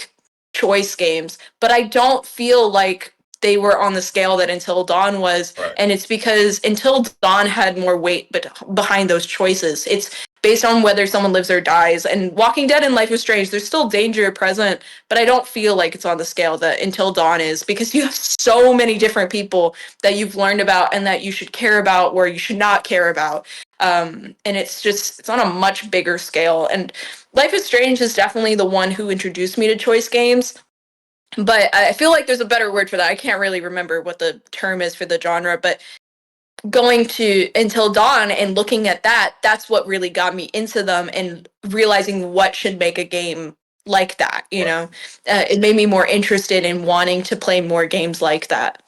choice games, but I don't feel like they were on the scale that Until Dawn was, right. and it's because Until Dawn had more weight behind those choices. It's based on whether someone lives or dies. And Walking Dead and Life is Strange, there's still danger present, but I don't feel like it's on the scale that Until Dawn is because you have so many different people that you've learned about and that you should care about or you should not care about. And it's on a much bigger scale. And Life is Strange is definitely the one who introduced me to choice games. But I feel like there's a better word for that. I can't really remember what the term is for the genre, but going to Until Dawn and looking at that, that's what really got me into them and realizing what should make a game like that. Right. It made me more interested in wanting to play more games like that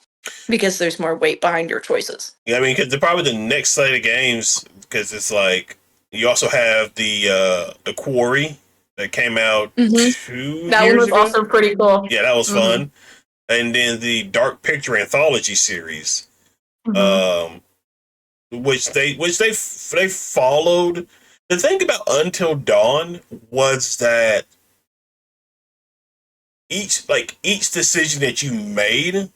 because there's more weight behind your choices. Yeah, I mean, because they're probably the next slate of games. Because it's like you also have the Quarry that came out Hmm. That one years was ago. also pretty cool. Yeah, that was Hmm. fun. And then the Dark Picture anthology series, Hmm. um, which they followed. The thing about Until Dawn was that each decision that you made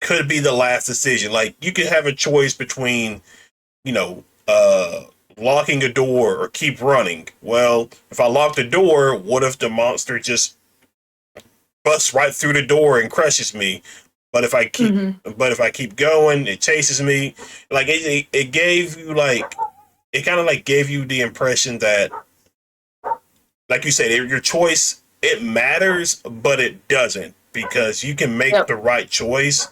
could be the last decision. Like you could have a choice between you know, locking a door or keep running. Well, if I lock the door, what if the monster just busts right through the door and crushes me? But if I keep, Hmm. but if I keep going, it chases me. Like it gave you like it kind of like gave you the impression that, like you said, your choice it matters, but it doesn't because you can make Yep. the right choice,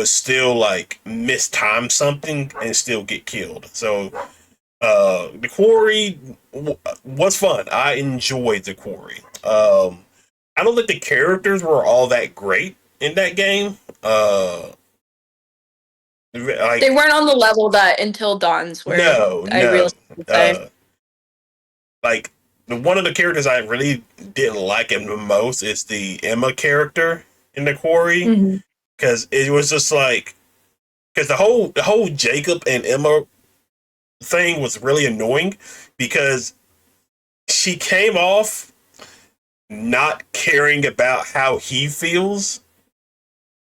but still like mistime something and still get killed. So the quarry was fun. I enjoyed the quarry. I don't think the characters were all that great in that game. They Like weren't on the level that Until Dawns were. no, I no. realistically say. Uh, like one of the characters I really didn't like him the most is the Emma character in the quarry, Hmm. because it was just like, because the whole Jacob and Emma thing was really annoying, because she came off not caring about how he feels,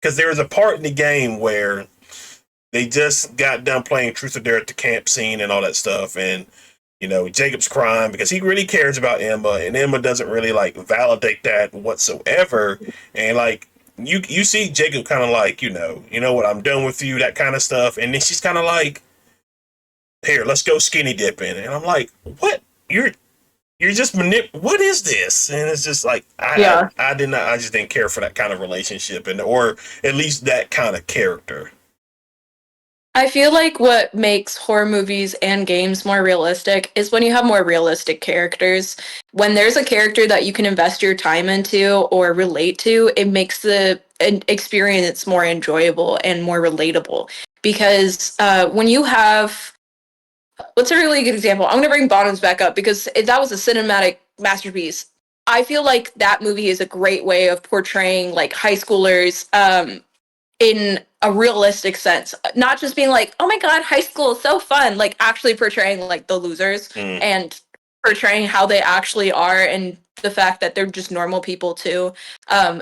because there was a part in the game where they just got done playing Truth or Dare at the camp scene and all that stuff, and Jacob's crying because he really cares about Emma, and Emma doesn't really like validate that whatsoever. And like you see Jacob kind of like, what, I'm done with you, that kind of stuff. And then she's kind of like, here, let's go skinny dipping. And I'm like, what? You're just what is this? And it's just like Yeah. I just didn't care for that kind of relationship, and or at least that kind of character. I feel like what makes horror movies and games more realistic is when you have more realistic characters. When there's a character that you can invest your time into or relate to, it makes the experience more enjoyable and more relatable. Because when you have, what's a really good example? I'm going to bring Bottoms back up because that was a cinematic masterpiece. I feel like that movie is a great way of portraying like high schoolers in a realistic sense, not just being like, oh my god, high school is so fun, like actually portraying like the losers Mm, and portraying how they actually are and the fact that they're just normal people too.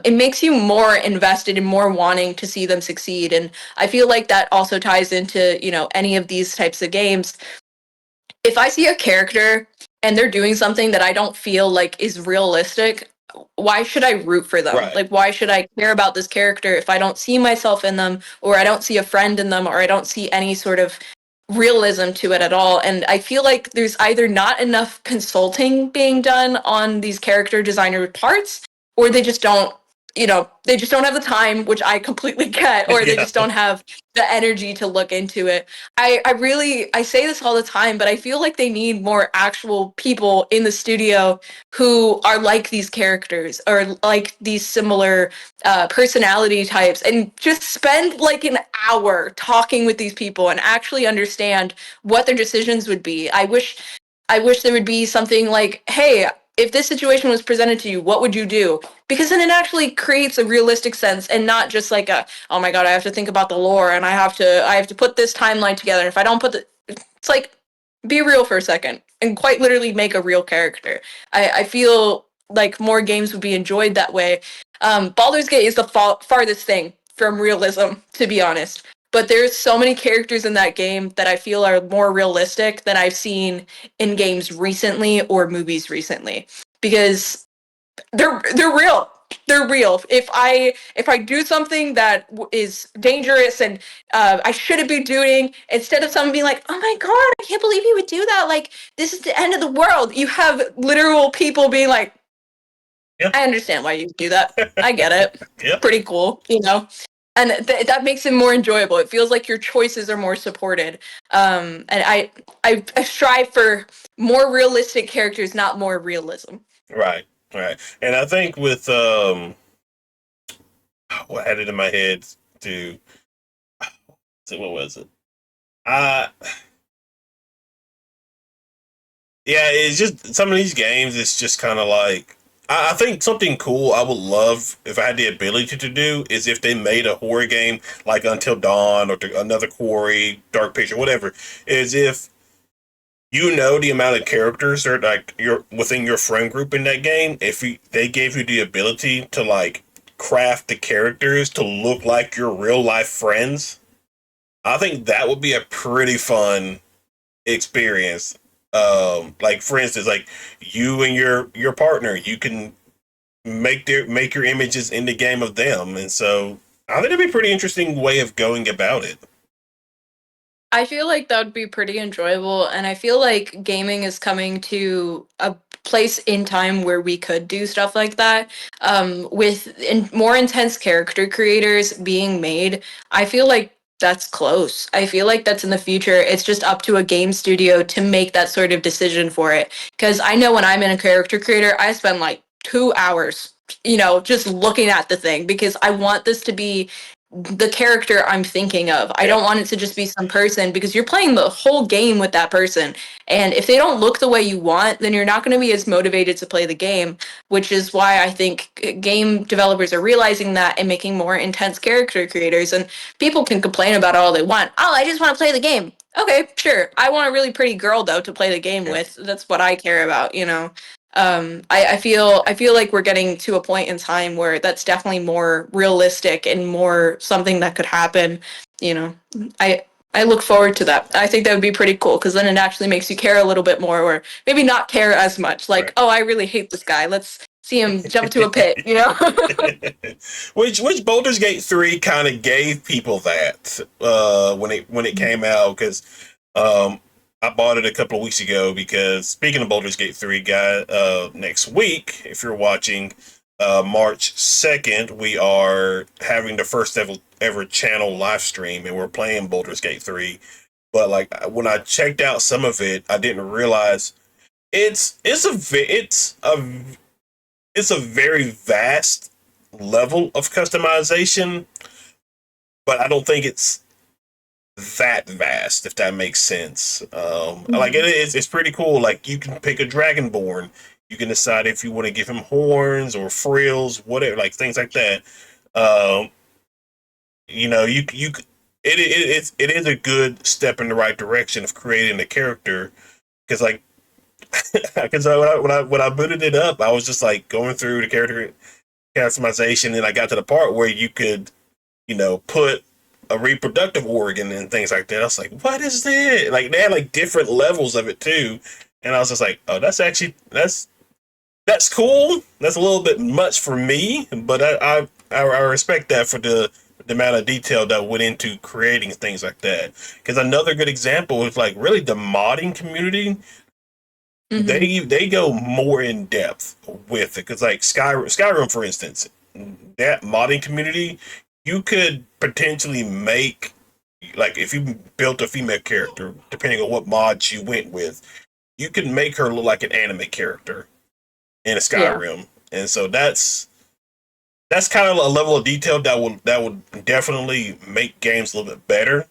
It makes you more invested and more wanting to see them succeed, and I feel like that also ties into any of these types of games. If I see a character and they're doing something that I don't feel like is realistic, why should I root for them? right. Like, why should I care about this character if I don't see myself in them, or I don't see a friend in them, or I don't see any sort of realism to it at all? And I feel like there's either not enough consulting being done on these character designer parts, or they just don't have the time, which I completely get, or they Yeah. just don't have the energy to look into it. I say this all the time, but I feel like they need more actual people in the studio who are like these characters or like these similar personality types, and just spend like an hour talking with these people and actually understand what their decisions would be. I wish there would be something like, hey, if this situation was presented to you, what would you do? Because then it actually creates a realistic sense and not just like a, oh my god, I have to think about the lore and I have to put this timeline together. And if I don't put it's like, be real for a second and quite literally make a real character. I feel like more games would be enjoyed that way. Baldur's Gate is the farthest thing from realism, to be honest. But there's so many characters in that game that I feel are more realistic than I've seen in games recently or movies recently, because they're real. They're real. If I do something that is dangerous and I shouldn't be doing, instead of someone being like, "Oh my god, I can't believe you would do that! Like, this is the end of the world," you have literal people being like, Yeah. "I understand why you do that. I get it. Yeah. Pretty cool." And that makes it more enjoyable. It feels like your choices are more supported. And I strive for more realistic characters, not more realism. Right. Right. And I think with what I had it in my head to, so what was it? Uh yeah, it's just some of these games. It's just kind of like, I think something cool I would love if I had the ability to do is if they made a horror game like Until Dawn or another Quarry, Dark Picture, whatever. Is if the amount of characters that are like you're within your friend group in that game. If they gave you the ability to like craft the characters to look like your real life friends, I think that would be a pretty fun experience. Like for instance, like you and your partner, you can make your images in the game of them, and so I think it'd be a pretty interesting way of going about it. I feel like that would be pretty enjoyable, and I feel like gaming is coming to a place in time where we could do stuff like that. With more intense character creators being made, I feel like that's close. I feel like that's in the future. It's just up to a game studio to make that sort of decision for it. Because I know when I'm in a character creator, I spend like 2 hours, just looking at the thing because I want this to be the character I'm thinking of. I Yeah. don't want it to just be some person because you're playing the whole game with that person. And if they don't look the way you want, then you're not going to be as motivated to play the game, which is why I think game developers are realizing that and making more intense character creators. And people can complain about it all they want. Oh, I just want to play the game. Okay, sure. I want a really pretty girl though to play the game Yeah. with. That's what I care about. I feel like we're getting to a point in time where that's definitely more realistic and more something that could happen. You know, I I look forward to that. I think that would be pretty cool because then it actually makes you care a little bit more, or maybe not care as much. Like, Right. oh, I really hate this guy. Let's see him jump to a pit. which Baldur's Gate 3 kind of gave people that when it came out, because um I bought it a couple of weeks ago, because speaking of Baldur's Gate 3, guy, next week, if you're watching, March 2nd, we are having the first ever channel live stream, and we're playing Baldur's Gate 3. But like, when I checked out some of it, I didn't realize it's a very vast level of customization, but I don't think it's that vast, if that makes sense. Like, it's pretty cool. Like, you can pick a dragonborn. You can decide if you want to give him horns or frills, whatever, like things like that. Um, it is a good step in the right direction of creating a character, because like, because when I booted it up, I was just like going through the character customization, and I got to the part where you could, put a reproductive organ and things like that. I was like, what is that? Like, they had like different levels of it too, and I was just like, oh, that's cool. That's a little bit much for me, but I respect that for the amount of detail that went into creating things like that. Because another good example is like really the modding community. Hmm. They go more in depth with it, because like Skyrim, for instance, that modding community, you could potentially make, like, if you built a female character, depending on what mods you went with, you could make her look like an anime character in a Yeah. Skyrim. And so that's kind of a level of detail that would definitely make games a little bit better,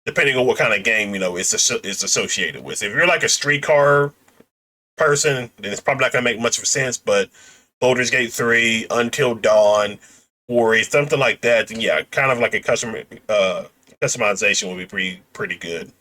depending on what kind of game it's associated with. If you're like a streetcar person, then it's probably not going to make much of a sense. But Baldur's Gate 3, Until Dawn, or something like that, then yeah, kind of like a customization would be pretty good.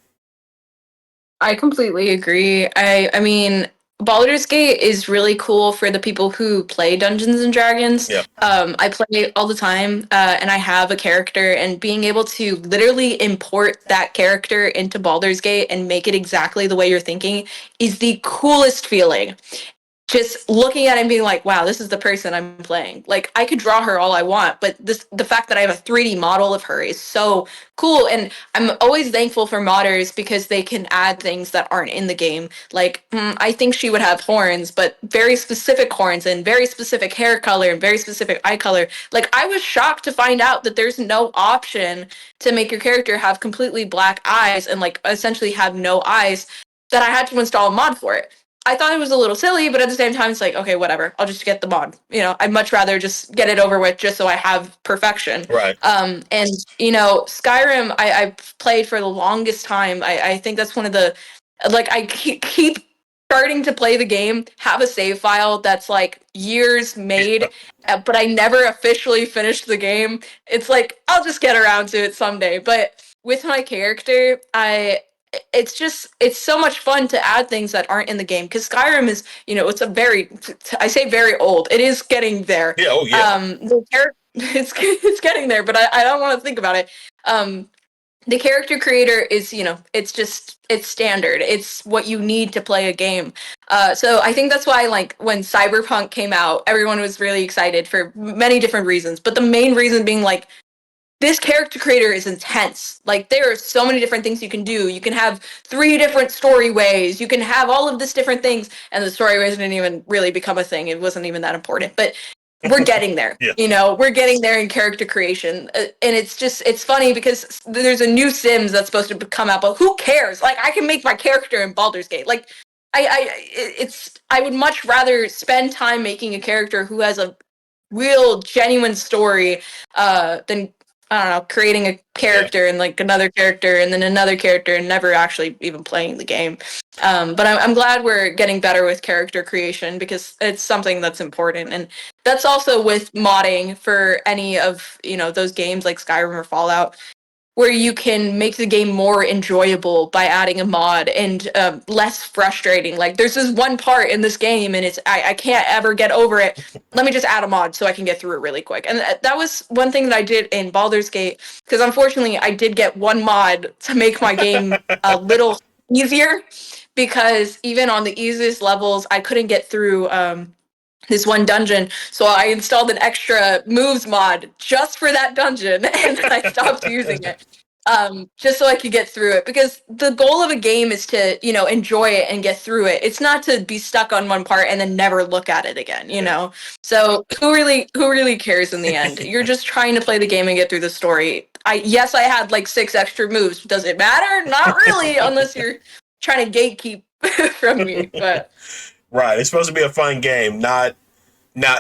I completely agree. I mean, Baldur's Gate is really cool for the people who play Dungeons and Dragons. Yeah, I play all the time, and I have a character, and being able to literally import that character into Baldur's Gate and make it exactly the way you're thinking is the coolest feeling. Just looking at it and being like, wow, this is the person I'm playing. Like, I could draw her all I want, but the fact that I have a 3D model of her is so cool. And I'm always thankful for modders because they can add things that aren't in the game. Like, I think she would have horns, but very specific horns and very specific hair color and very specific eye color. Like, I was shocked to find out that there's no option to make your character have completely black eyes and like essentially have no eyes, that I had to install a mod for it. I thought it was a little silly, but at the same time, it's like, okay, whatever. I'll just get the mod. I'd much rather just get it over with just so I have perfection. right. And Skyrim, I've played for the longest time. I think that's one of the, like, I keep starting to play the game, have a save file that's like years made, but I never officially finished the game. It's like, I'll just get around to it someday. But with my character, it's so much fun to add things that aren't in the game because Skyrim is, it's a very, I say very old. It is getting there. Yeah. Oh yeah. The character, it's getting there, but I don't want to think about it. The character creator is, it's standard. It's what you need to play a game. So I think that's why, like, when Cyberpunk came out, everyone was really excited for many different reasons. But the main reason being, like, this character creator is intense. Like, there are so many different things you can do. You can have 3 different story ways. You can have all of this different things, and the story ways didn't even really become a thing. It wasn't even that important, but we're getting there. Yeah. We're getting there in character creation, and it's funny because there's a new Sims that's supposed to come out, but who cares? Like, I can make my character in Baldur's Gate. Like, I would much rather spend time making a character who has a real genuine story than, I don't know, creating a character and like another character and then another character and never actually even playing the game. But I'm glad we're getting better with character creation because it's something that's important. And that's also with modding for any of, those games like Skyrim or Fallout, where you can make the game more enjoyable by adding a mod and less frustrating. Like, there's this one part in this game and I can't ever get over it. Let me just add a mod so I can get through it really quick. And that was one thing that I did in Baldur's Gate, because unfortunately I did get one mod to make my game a little easier, because even on the easiest levels I couldn't get through this one dungeon, so I installed an extra moves mod just for that dungeon, and then I stopped using it, just so I could get through it. Because the goal of a game is to, enjoy it and get through it. It's not to be stuck on one part and then never look at it again. So who really cares in the end? You're just trying to play the game and get through the story. I had like 6 extra moves. Does it matter? Not really, unless you're trying to gatekeep from me, but. Right. It's supposed to be a fun game, not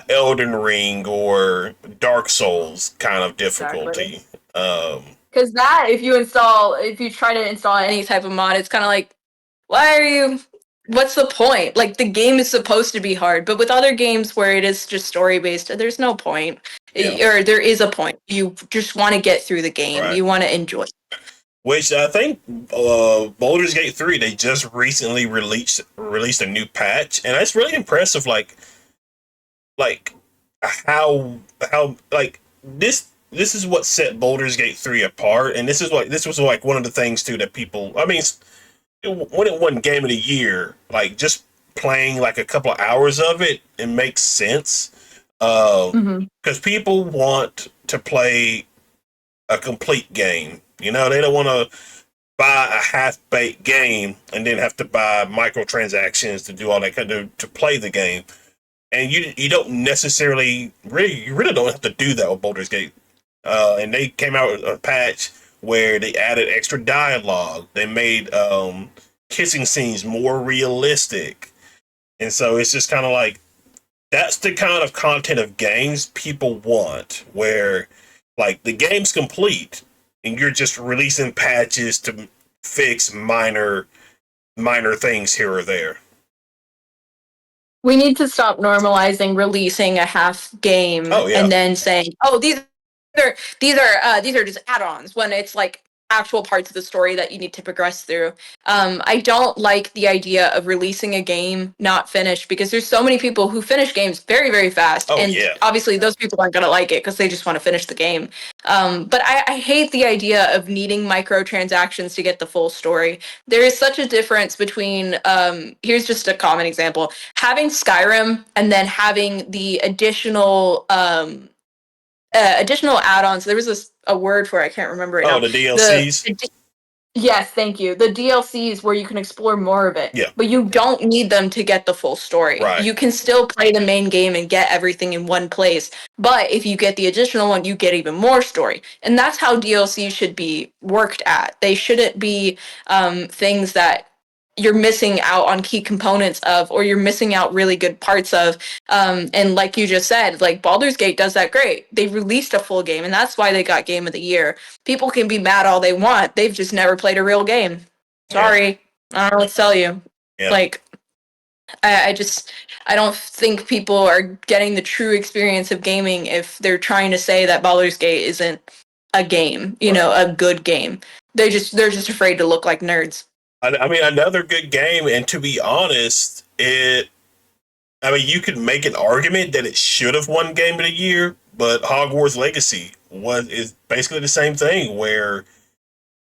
Elden Ring or Dark Souls kind of difficulty. Exactly. Because if you try to install any type of mod, it's kind of like, what's the point? Like, the game is supposed to be hard, but with other games where it is just story based, there's no point. Or there is a point. You just want to get through the game. Right. You want to enjoy it. Which I think Baldur's Gate 3, they just recently released a new patch, and it's really impressive. Like how like this is what set Baldur's Gate 3 apart, and this was like one of the things too that people. I mean, when it won Game of the Year, like just playing like a couple of hours of it, it makes sense. Because people want to play a complete game. They don't want to buy a half-baked game and then have to buy microtransactions to do all that kind of to play the game. And you don't necessarily you really don't have to do that with Baldur's Gate. And they came out with a patch where they added extra dialogue. They made kissing scenes more realistic, and so it's just kind of like that's the kind of content of games people want, where like the game's complete and you're just releasing patches to fix minor things here or there. We need to stop normalizing releasing a half game and then saying, "Oh, these are just add-ons," when it's like actual parts of the story that you need to progress through. I don't like the idea of releasing a game not finished, because there's so many people who finish games very, very fast. Obviously those people aren't going to like it because they just want to finish the game. But I hate the idea of needing microtransactions to get the full story. There is such a difference between, here's just a common example, having Skyrim and then having the additional add-ons. There was a word for it, I can't remember it now. The DLCs? Yes, thank you. The DLCs, where you can explore more of it. Yeah. But you don't need them to get the full story. Right. You can still play the main game and get everything in one place. But if you get the additional one, you get even more story. And that's how DLC should be worked at. They shouldn't be things that you're missing out on key components of, or you're missing out really good parts of. And like you just said, like Baldur's Gate does that great. They released a full game, and that's why they got Game of the Year. People can be mad all they want. They've just never played a real game. Sorry. I don't know what to tell you. Yeah. Like, I don't think people are getting the true experience of gaming if they're trying to say that Baldur's Gate isn't a game, a good game. They're just afraid to look like nerds. I mean, another good game, and to be honest, you could make an argument that it should have won Game of the Year, but Hogwarts Legacy is basically the same thing, where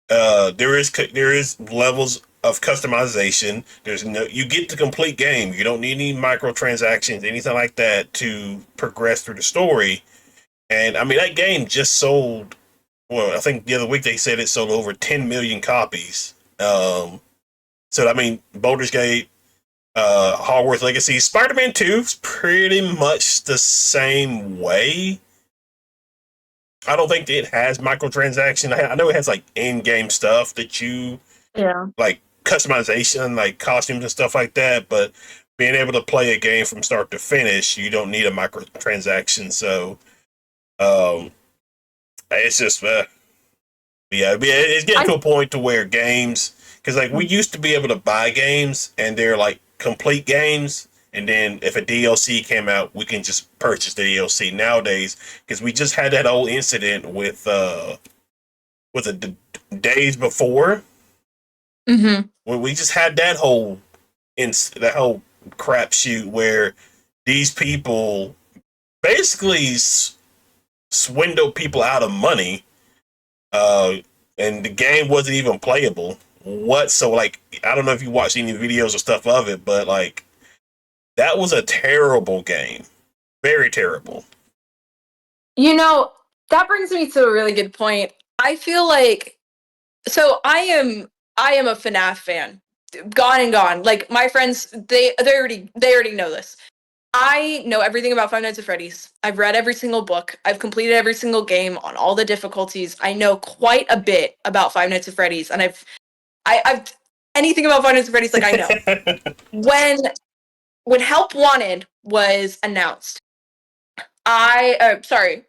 there is levels of customization. You get the complete game. You don't need any microtransactions, anything like that to progress through the story. And I mean, that game just sold well, I think the other week they said it sold over 10 million copies. So I mean, Baldur's Gate, Hogwarts Legacy, Spider-Man 2 is pretty much the same way. I don't think it has microtransaction. I know it has like in-game stuff that you Yeah. like customization, like costumes and stuff like that. But being able to play a game from start to finish, you don't need a microtransaction. So it's just yeah, it's getting to a point to where games, because like we used to be able to buy games and they're like complete games, and then if a DLC came out, we can just purchase the DLC nowadays. Because we just had that old incident with days before, Mm-hmm. when we just had that whole that whole crap shoot where these people basically swindled people out of money, uh, and the game wasn't even playable. So like, I don't know if you watched any videos or stuff of it, but like that was a terrible game, very terrible. You know, that brings me to a really good point. I feel like so I am a FNAF fan. Gone and gone. Like my friends, they already know this. I know everything about Five Nights at Freddy's. I've read every single book. I've completed every single game on all the difficulties. I know quite a bit about Five Nights at Freddy's, and I've anything about Five Nights at Freddy's, like I know. When Help Wanted was announced, sorry,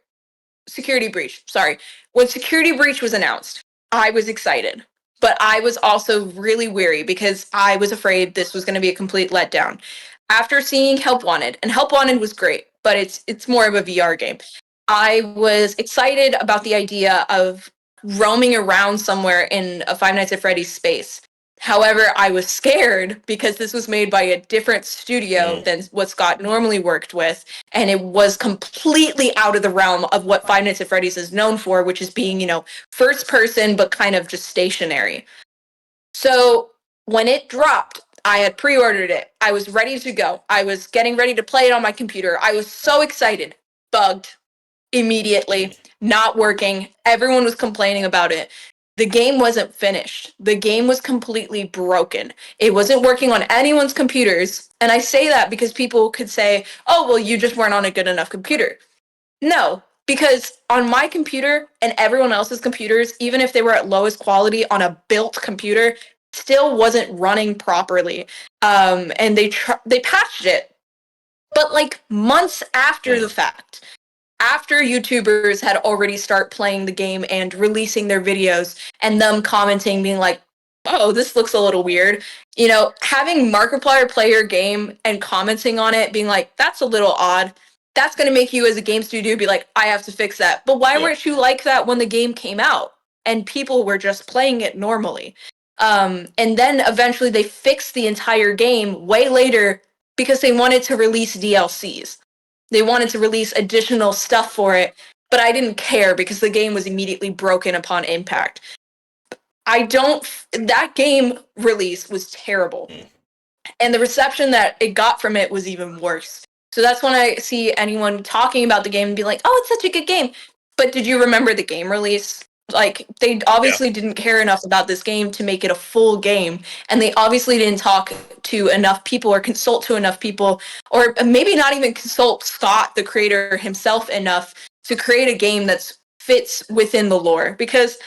Security Breach. Sorry. When Security Breach was announced, I was excited, but I was also really weary because I was afraid this was going to be a complete letdown. After seeing Help Wanted, and Help Wanted was great, but it's more of a VR game. I was excited about the idea of roaming around somewhere in a Five Nights at Freddy's space. However, I was scared because this was made by a different studio Mm. than what Scott normally worked with, and it was completely out of the realm of what Five Nights at Freddy's is known for, which is being, first person but kind of just stationary. So when it dropped, I had pre-ordered it. I was ready to go. I was getting ready to play it on my computer. I was so excited. Bugged immediately, not working. Everyone was complaining about it. The game wasn't finished. The game was completely broken. It wasn't working on anyone's computers. And I say that because people could say, oh, well, you just weren't on a good enough computer. No, because on my computer and everyone else's computers, even if they were at lowest quality on a built computer, still wasn't running properly. And they patched it, but like months after the Mm. fact, after YouTubers had already start playing the game and releasing their videos, and them commenting, being like, "Oh, this looks a little weird." Having Markiplier play your game and commenting on it, being like, "That's a little odd." That's going to make you, as a game studio, be like, "I have to fix that." But why Yeah. weren't you like that when the game came out and people were just playing it normally? And then eventually they fixed the entire game way later because they wanted to release DLCs. They wanted to release additional stuff for it, but I didn't care because the game was immediately broken upon impact. That game release was terrible. Mm. And the reception that it got from it was even worse. So that's when I see anyone talking about the game and be like, oh, it's such a good game. But did you remember the game release? Like, they Yeah. obviously didn't care enough about this game to make it a full game. And they obviously didn't talk to enough people or consult to enough people, or maybe not even consult Scott, the creator himself, enough to create a game that fits within the lore. Because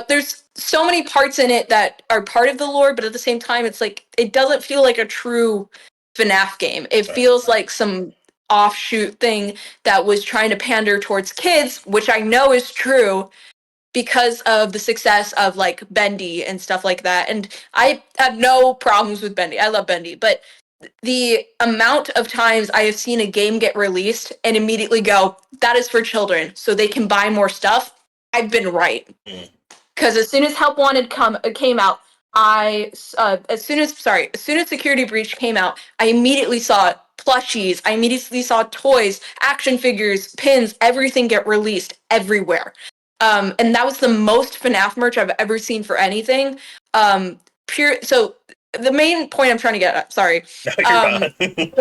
there's so many parts in it that are part of the lore, but at the same time, it's like it doesn't feel like a true FNAF game. It Right. feels like some offshoot thing that was trying to pander towards kids, which I know is true because of the success of like Bendy and stuff like that. And I have no problems with Bendy. I love Bendy, but the amount of times I have seen a game get released and immediately go, that is for children, so they can buy more stuff, I've been right. Mm. Because as soon as Help Wanted came out, as soon as Security Breach came out, I immediately saw plushies, I immediately saw toys, action figures, pins, everything get released everywhere. And that was the most FNAF merch I've ever seen for anything. So the main point I'm trying to get at, sorry, No, you're um, fine.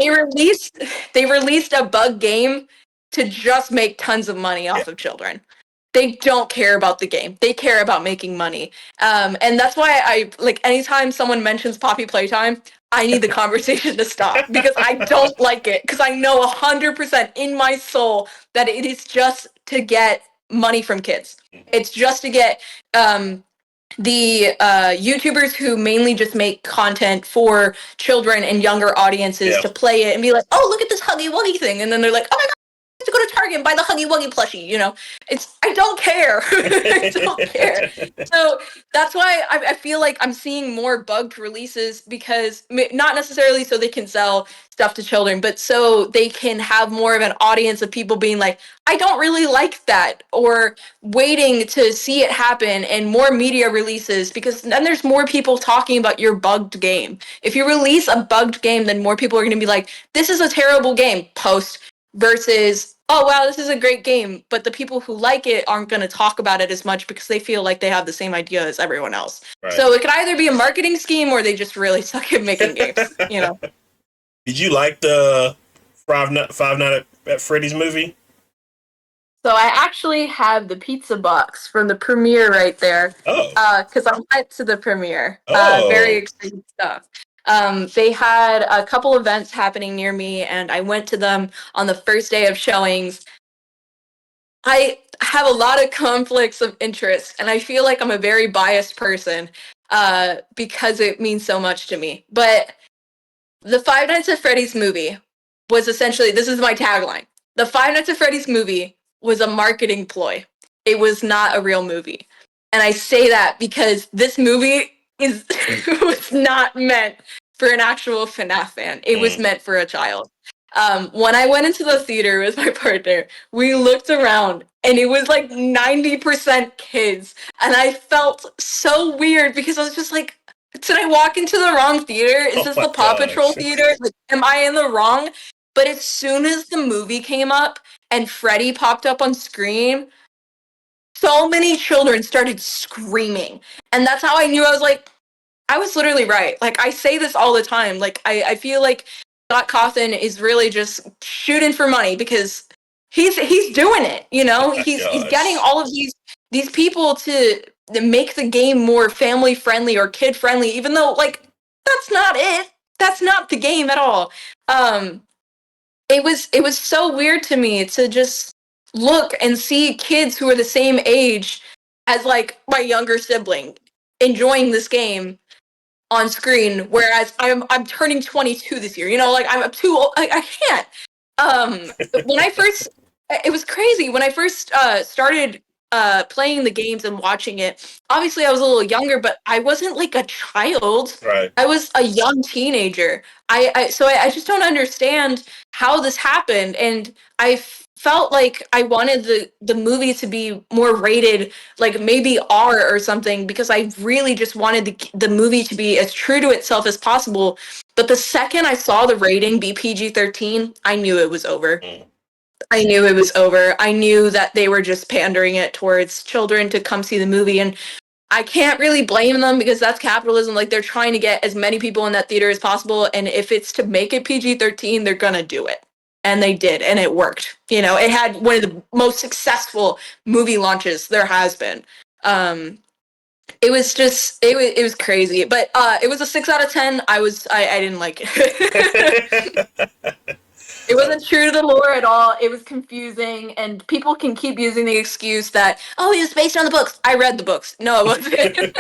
they released a bug game to just make tons of money Yeah. off of children. They don't care about the game. They care about making money. And that's why I like anytime someone mentions Poppy Playtime, I need the conversation to stop because I don't like it. Because I know 100% in my soul that it is just to get money from kids. It's just to get the YouTubers who mainly just make content for children and younger audiences Yeah. to play it and be like, oh, look at this Huggy Wuggy thing. And then they're like, oh my God, I have to go to Target and buy the Huggy Wuggy plushie. You know, I don't care. I don't care. So that's why I feel like I'm seeing more bugged releases because not necessarily so they can sell stuff to children, but so they can have more of an audience of people being like, I don't really like that, or waiting to see it happen and more media releases because then there's more people talking about your bugged game. If you release a bugged game, then more people are going to be like, this is a terrible game, post, versus, oh, wow, this is a great game. But the people who like it aren't going to talk about it as much because they feel like they have the same idea as everyone else. Right. So it could either be a marketing scheme or they just really suck at making games, you know? Did you like the Five Nights at Freddy's movie? So I actually have the pizza box from the premiere right there. Oh. Because I went to the premiere. Oh. Very exciting stuff. They had a couple events happening near me, and I went to them on the first day of showings. I have a lot of conflicts of interest, and I feel like I'm a very biased person because it means so much to me. But the Five Nights at Freddy's movie was essentially, this is my tagline. The Five Nights at Freddy's movie was a marketing ploy. It was not a real movie. And I say that because this movie is was not meant for an actual FNAF fan. It was meant for a child. When I went into the theater with my partner, we looked around and it was like 90% kids. And I felt so weird because I was just like, did I walk into the wrong theater? Is this the Paw Patrol theater? Like, am I in the wrong? But as soon as the movie came up and Freddy popped up on screen, so many children started screaming. And that's how I knew. I was like, I was literally right. Like, I say this all the time. Like, I feel like Scott Cawthon is really just shooting for money because he's doing it, you know? He's getting all of these people to make the game more family friendly or kid friendly, even though like that's not it. That's not the game at all. It was so weird to me to just look and see kids who are the same age as like my younger sibling enjoying this game on screen, whereas I'm turning 22 this year. You know, like I'm too old. I can't. When I first, it was crazy when I first started playing the games and watching it. Obviously, I was a little younger, but I wasn't like a child. Right. I was a young teenager. I just don't understand how this happened, and I felt like I wanted the movie to be more rated, like maybe R or something, because I really just wanted the movie to be as true to itself as possible. But the second I saw the rating be PG-13, I knew it was over. I knew it was over. I knew that they were just pandering it towards children to come see the movie. And I can't really blame them because that's capitalism. Like, they're trying to get as many people in that theater as possible. And if it's to make it PG-13, they're going to do it. And they did. And it worked. You know, it had one of the most successful movie launches there has been. It was just, it was crazy. But it was a 6 out of 10. I didn't like it. It wasn't true to the lore at all. It was confusing, and people can keep using the excuse that, oh, it was based on the books. I read the books. No, it wasn't.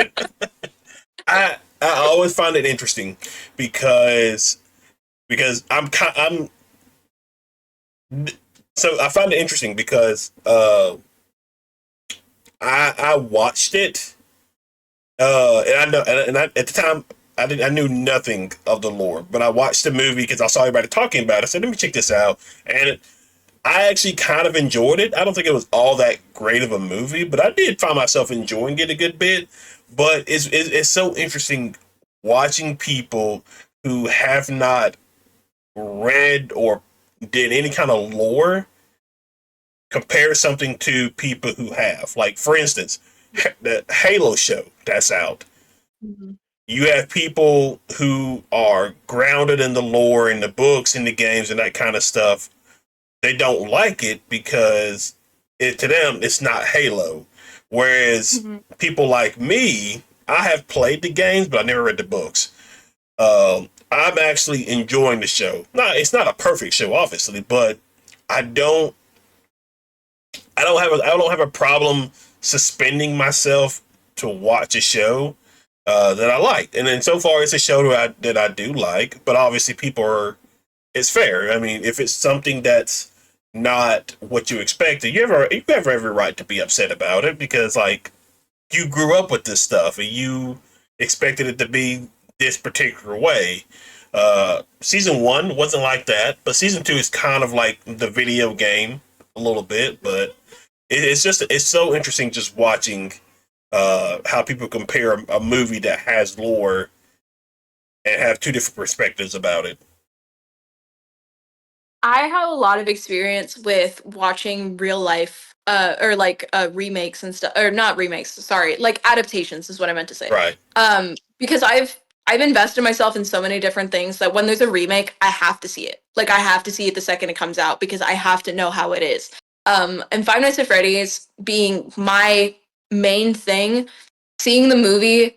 I always find it interesting because I'm so I find it interesting because I watched it and I know and I, at the time I knew nothing of the lore, but I watched the movie because I saw everybody talking about it. I said, let me check this out, and I actually kind of enjoyed it. I don't think it was all that great of a movie, but I did find myself enjoying it a good bit. But it's so interesting watching people who have not read or did any kind of lore compare something to people who have. Like, for instance, the Halo show that's out. Mm-hmm. You have people who are grounded in the lore, in the books, in the games, and that kind of stuff. They don't like it because to them, it's not Halo. Whereas Mhm. people like me, I have played the games, but I never read the books. I'm actually enjoying the show. It's not a perfect show, obviously, but I don't I don't have a problem suspending myself to watch a show that I like. And then so far, it's a show that I do like. But obviously, people are it's fair. I mean, if it's something that's not what you expected, you have every right to be upset about it because like you grew up with this stuff and you expected it to be this particular way. Season one wasn't like that, but season two is kind of like the video game a little bit. But it's so interesting just watching how people compare a movie that has lore and have two different perspectives about it. I have a lot of experience with watching real life or like remakes and stuff, or not remakes, sorry, like adaptations is what I meant to say. Right. Because I've invested myself in so many different things that when there's a remake, I have to see it. Like I have to see it the second it comes out because I have to know how it is. And Five Nights at Freddy's being my main thing, seeing the movie,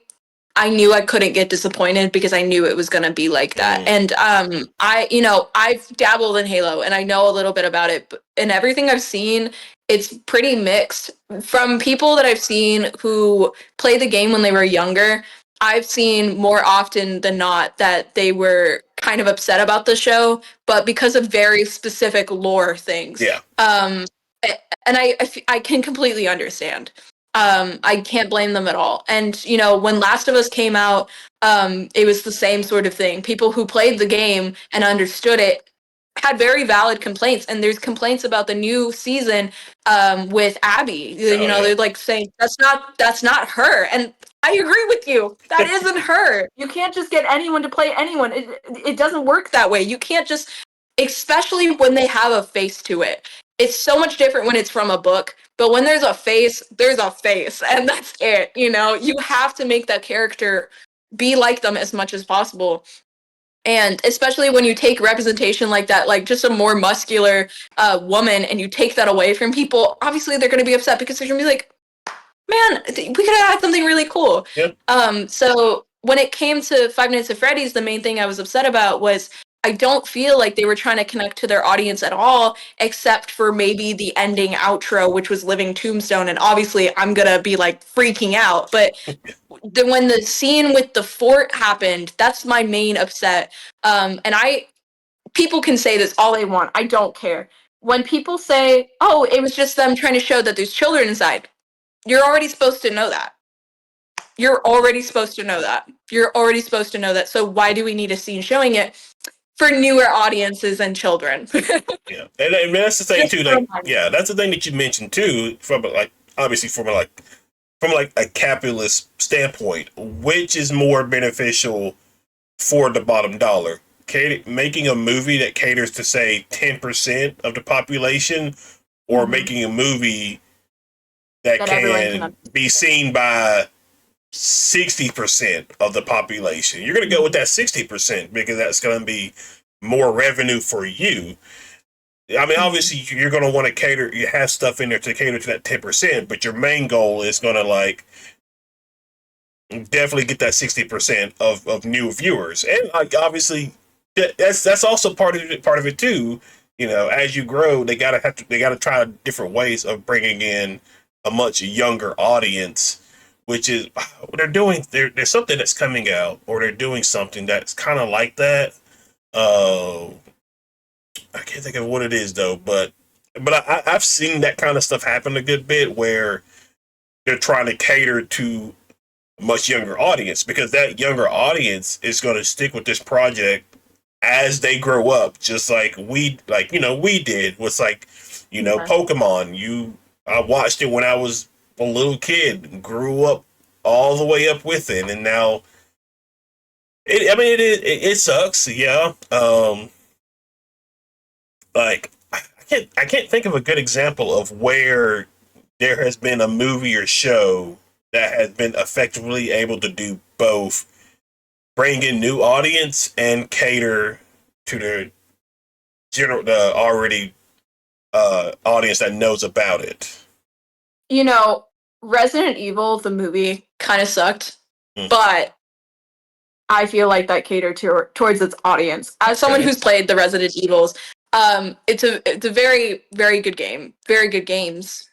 I knew I couldn't get disappointed because I knew it was going to be like that. Mm, And I've dabbled in Halo and I know a little bit about it, and everything I've seen, it's pretty mixed. From people that I've seen who played the game when they were younger, I've seen more often than not that they were kind of upset about the show, but because of very specific lore things. yeah. And I can completely understand. I can't blame them at all. And when Last of Us came out, it was the same sort of thing. People who played the game and understood it had very valid complaints, and there's complaints about the new season with Abby. Oh yeah. They're like saying that's not her, and I agree with you. That isn't her. You can't just get anyone to play anyone. It doesn't work that way. You can't just, especially when they have a face to it. It's so much different when it's from a book, but when there's a face, and that's it. You have to make that character be like them as much as possible. And especially when you take representation like that, like just a more muscular woman, and you take that away from people, obviously they're going to be upset because they're going to be like, man, we could have had something really cool. Yep. So when it came to Five Nights at Freddy's, the main thing I was upset about was I don't feel like they were trying to connect to their audience at all, except for maybe the ending outro, which was Living Tombstone. And obviously, I'm gonna be like freaking out. But when the scene with the fort happened, that's my main upset. And people can say this all they want. I don't care. When people say, "Oh, it was just them trying to show that there's children inside," you're already supposed to know that. You're already supposed to know that. You're already supposed to know that. So why do we need a scene showing it for newer audiences and children? Yeah, and that's the thing Just too. a Like, reminder. yeah, that's the thing that you mentioned too. From like, obviously, from like a capitalist standpoint, which is more beneficial for the bottom dollar? Making a movie that caters to say 10% of the population, or Mhm. making a movie that That everyone can can be understand. seen by 60% of the population. You're going to go with that 60% because that's going to be more revenue for you. I mean, Mhm. obviously, you're going to want to cater, you have stuff in there to cater to that 10%, but your main goal is going to like definitely get that 60% of new viewers. And like, obviously, that's also part of it too. As you grow, they gotta try different ways of bringing in a much younger audience, which is what they're doing. There's something that's coming out, or they're doing something that's kind of like that. Uh, I can't think of what it is though, but I've seen that kind of stuff happen a good bit where they're trying to cater to a much younger audience because that younger audience is going to stick with this project as they grow up, just we did with Okay. Pokemon. I watched it when I was a little kid, grew up all the way up with it, and now it sucks, yeah. Like I can't think of a good example of where there has been a movie or show that has been effectively able to do both, bring in new audience and cater to the already audience that knows about it. You know, Resident Evil, the movie, kind of sucked, Mm, but I feel like that catered towards its audience. As someone okay. who's played the Resident Evils, it's a very very good game, very good games.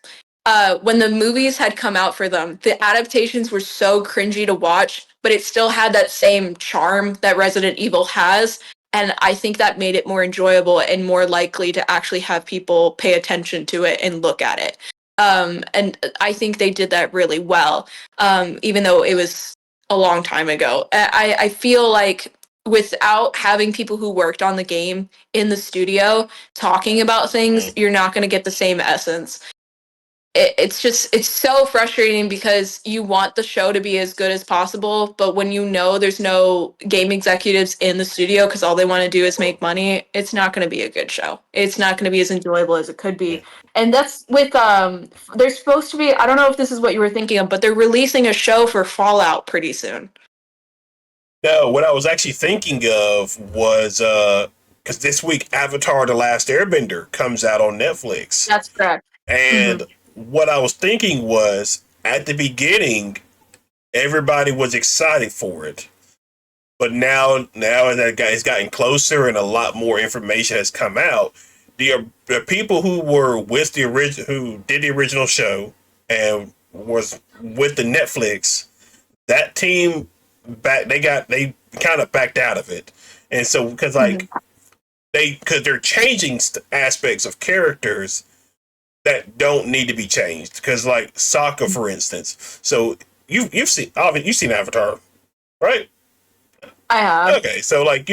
When the movies had come out for them, the adaptations were so cringy to watch, but it still had that same charm that Resident Evil has. And I think that made it more enjoyable and more likely to actually have people pay attention to it and look at it. And I think they did that really well, even though it was a long time ago. I feel like without having people who worked on the game in the studio talking about things, Mm. you're not going to get the same essence. It's so frustrating because you want the show to be as good as possible, but when you know there's no game executives in the studio because all they want to do is make money, it's not going to be a good show. It's not going to be as enjoyable as it could be. And that's with there's supposed to be, I don't know if this is what you were thinking of, but they're releasing a show for Fallout pretty soon. No, what I was actually thinking of was because this week Avatar: The Last Airbender comes out on Netflix, That's correct. and Hmm. what I was thinking was at the beginning everybody was excited for it, but now that it's gotten closer and a lot more information has come out, the people who were with the original who did the original show and was with the Netflix, that team they kind of backed out of it. And so because Hmm. like because they're changing aspects of characters that don't need to be changed, because like Sokka for instance. So you've seen obviously you've seen Avatar, right? I have. Okay, so like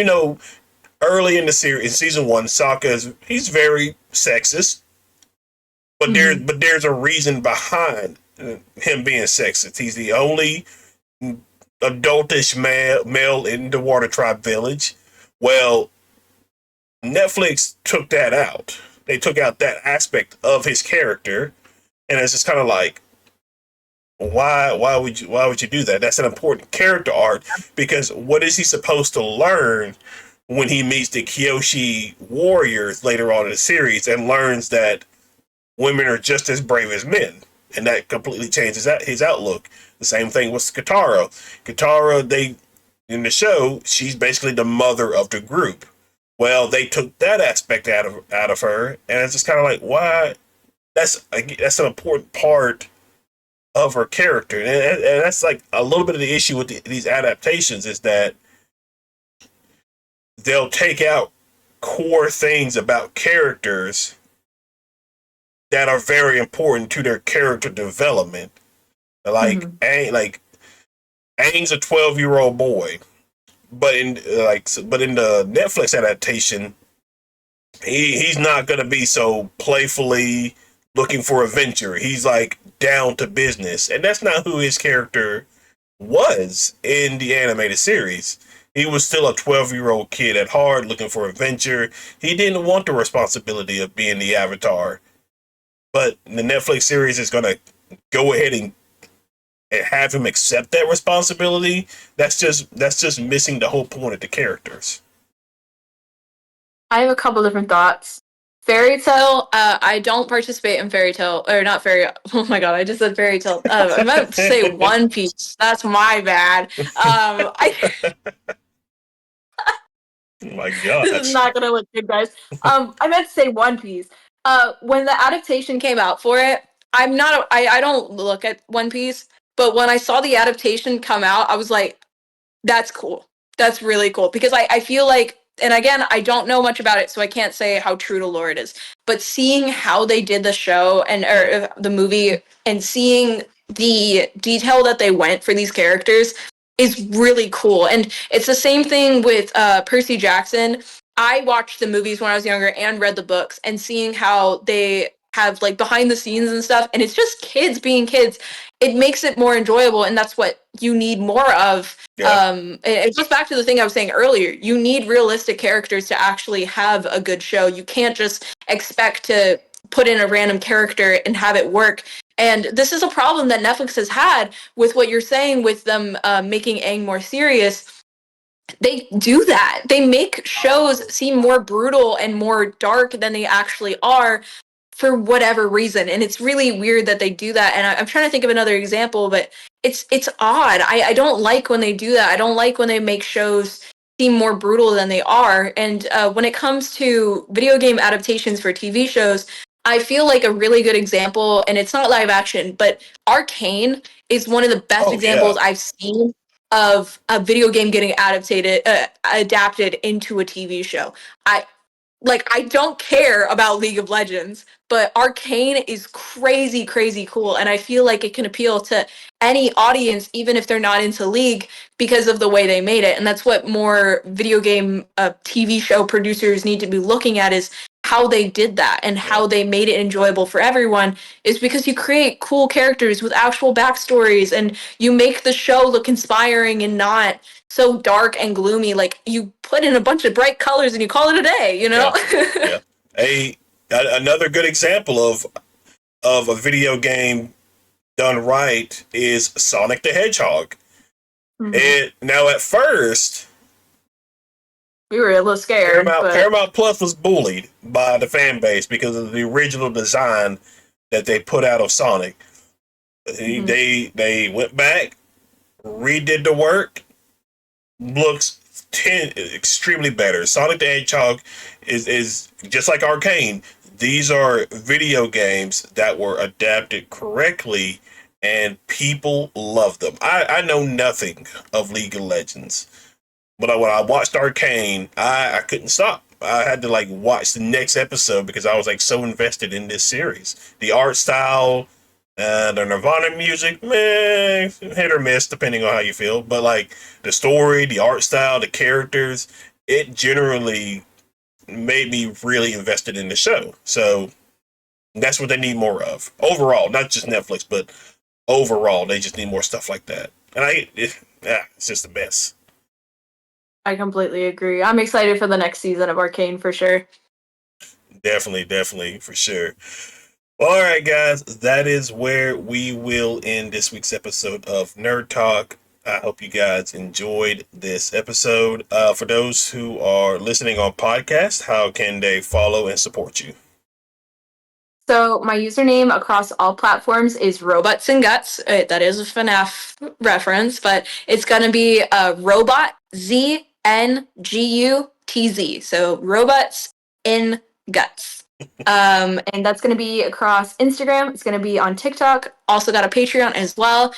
early in the series, in season one, Sokka is he's very sexist, but Hmm. there's a reason behind him being sexist. He's the only adultish male in the Water Tribe village. Well, Netflix took that out. They took out that aspect of his character, and it's just kind of like, why would you do that? That's an important character arc, because what is he supposed to learn when he meets the Kyoshi warriors later on in the series and learns that women are just as brave as men, and that completely changes his outlook. The same thing with Katara. Katara, they in the show, she's basically the mother of the group. Well, they took that aspect out of her, and it's just kind of like, why? That's an important part of her character, and that's like a little bit of the issue with these adaptations is that they'll take out core things about characters that are very important to their character development. Hmm. Like Aang's a 12-year-old boy, but in the Netflix adaptation, he's not gonna be so playfully looking for adventure. He's like down to business, and that's not who his character was in the animated series. He was still a 12-year-old kid at heart, looking for adventure. He didn't want the responsibility of being the Avatar, but the Netflix series is gonna go ahead and have him accept that responsibility. That's just missing the whole point of the characters. I have a couple different thoughts. Fairy tale. I don't participate in fairy tale, or not fairy. Oh my god, I just said fairy tale. I meant to say One Piece. That's my bad. I Oh my This is gosh. not gonna look good, guys. I meant to say One Piece. When the adaptation came out for it, I'm not. I don't look at One Piece, but when I saw the adaptation come out, I was like, that's cool. That's really cool because I feel like, and again, I don't know much about it, so I can't say how true to lore it is. But seeing how they did the show and or the movie and seeing the detail that they went for these characters is really cool. And it's the same thing with Percy Jackson. I watched the movies when I was younger and read the books, and seeing how they have like behind the scenes and stuff, and it's just kids being kids. It makes it more enjoyable, and that's what you need more of. Yeah. It goes back to the thing I was saying earlier. You need realistic characters to actually have a good show. You can't just expect to put in a random character and have it work. And this is a problem that Netflix has had with what you're saying with them making Aang more serious. They do that. They make shows seem more brutal and more dark than they actually are, for whatever reason. And it's really weird that they do that. And I'm trying to think of another example, but it's odd. I don't like when they do that. I don't like when they make shows seem more brutal than they are. And when it comes to video game adaptations for TV shows, I feel like a really good example, and it's not live action, but Arcane is one of the best Oh yeah, examples I've seen of a video game getting adapted into a TV show. I I don't care about League of Legends, but Arcane is crazy, crazy cool. And I feel like it can appeal to any audience, even if they're not into League, because of the way they made it. And that's what more video game TV show producers need to be looking at is how they did that and yeah, how they made it enjoyable for everyone is because you create cool characters with actual backstories and you make the show look inspiring and not so dark and gloomy. Like you put in a bunch of bright colors and you call it a day, you know? yeah, yeah. Another good example of a video game done right is Sonic the Hedgehog. Mhm. And now at first, We were a little scared, but Paramount Plus was bullied by the fan base because of the original design that they put out of Sonic. mhm. They went back, redid the work, looks extremely better. Sonic the Hedgehog is just like Arcane. These are video games that were adapted correctly, and people love them. I know nothing of League of Legends, but when I watched Arcane, I couldn't stop. I had to like watch the next episode because I was like so invested in this series. The art style, the Nirvana music, man, hit or miss depending on how you feel. But like the story, the art style, the characters, it generally made me really invested in the show. So that's what they need more of overall, not just Netflix, but overall, they just need more stuff like that. And it's just the best. I completely agree. I'm excited for the next season of Arcane for sure. Definitely, definitely, for sure. All right, guys, that is where we will end this week's episode of Nerd Talk. I hope you guys enjoyed this episode. For those who are listening on podcast, how can they follow and support you? So my username across all platforms is Robtozngutz. That is a FNAF reference, but it's gonna be Robot ZNGUTZ. So robots in guts. And that's gonna be across Instagram. It's gonna be on TikTok. Also got a Patreon as well.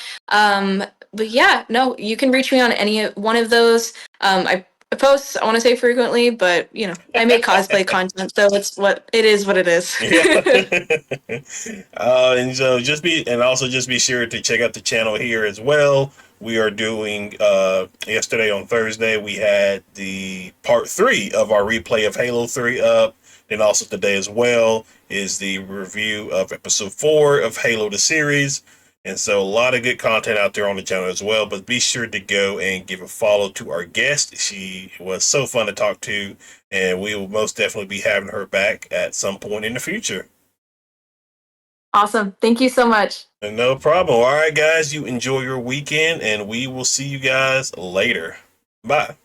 But yeah, no, you can reach me on any one of those. I post, I want to say frequently, but you know, I make cosplay content, so it's what it is. What it is. Yeah. And so just be sure to check out the channel here as well. We are doing yesterday on Thursday we had the part 3 of our replay of Halo 3 up. Then also today as well is the review of episode 4 of Halo the series. And so a lot of good content out there on the channel as well. But be sure to go and give a follow to our guest. She was so fun to talk to, and we will most definitely be having her back at some point in the future. Awesome. Thank you so much. And no problem. All right, guys, you enjoy your weekend, and we will see you guys later. Bye.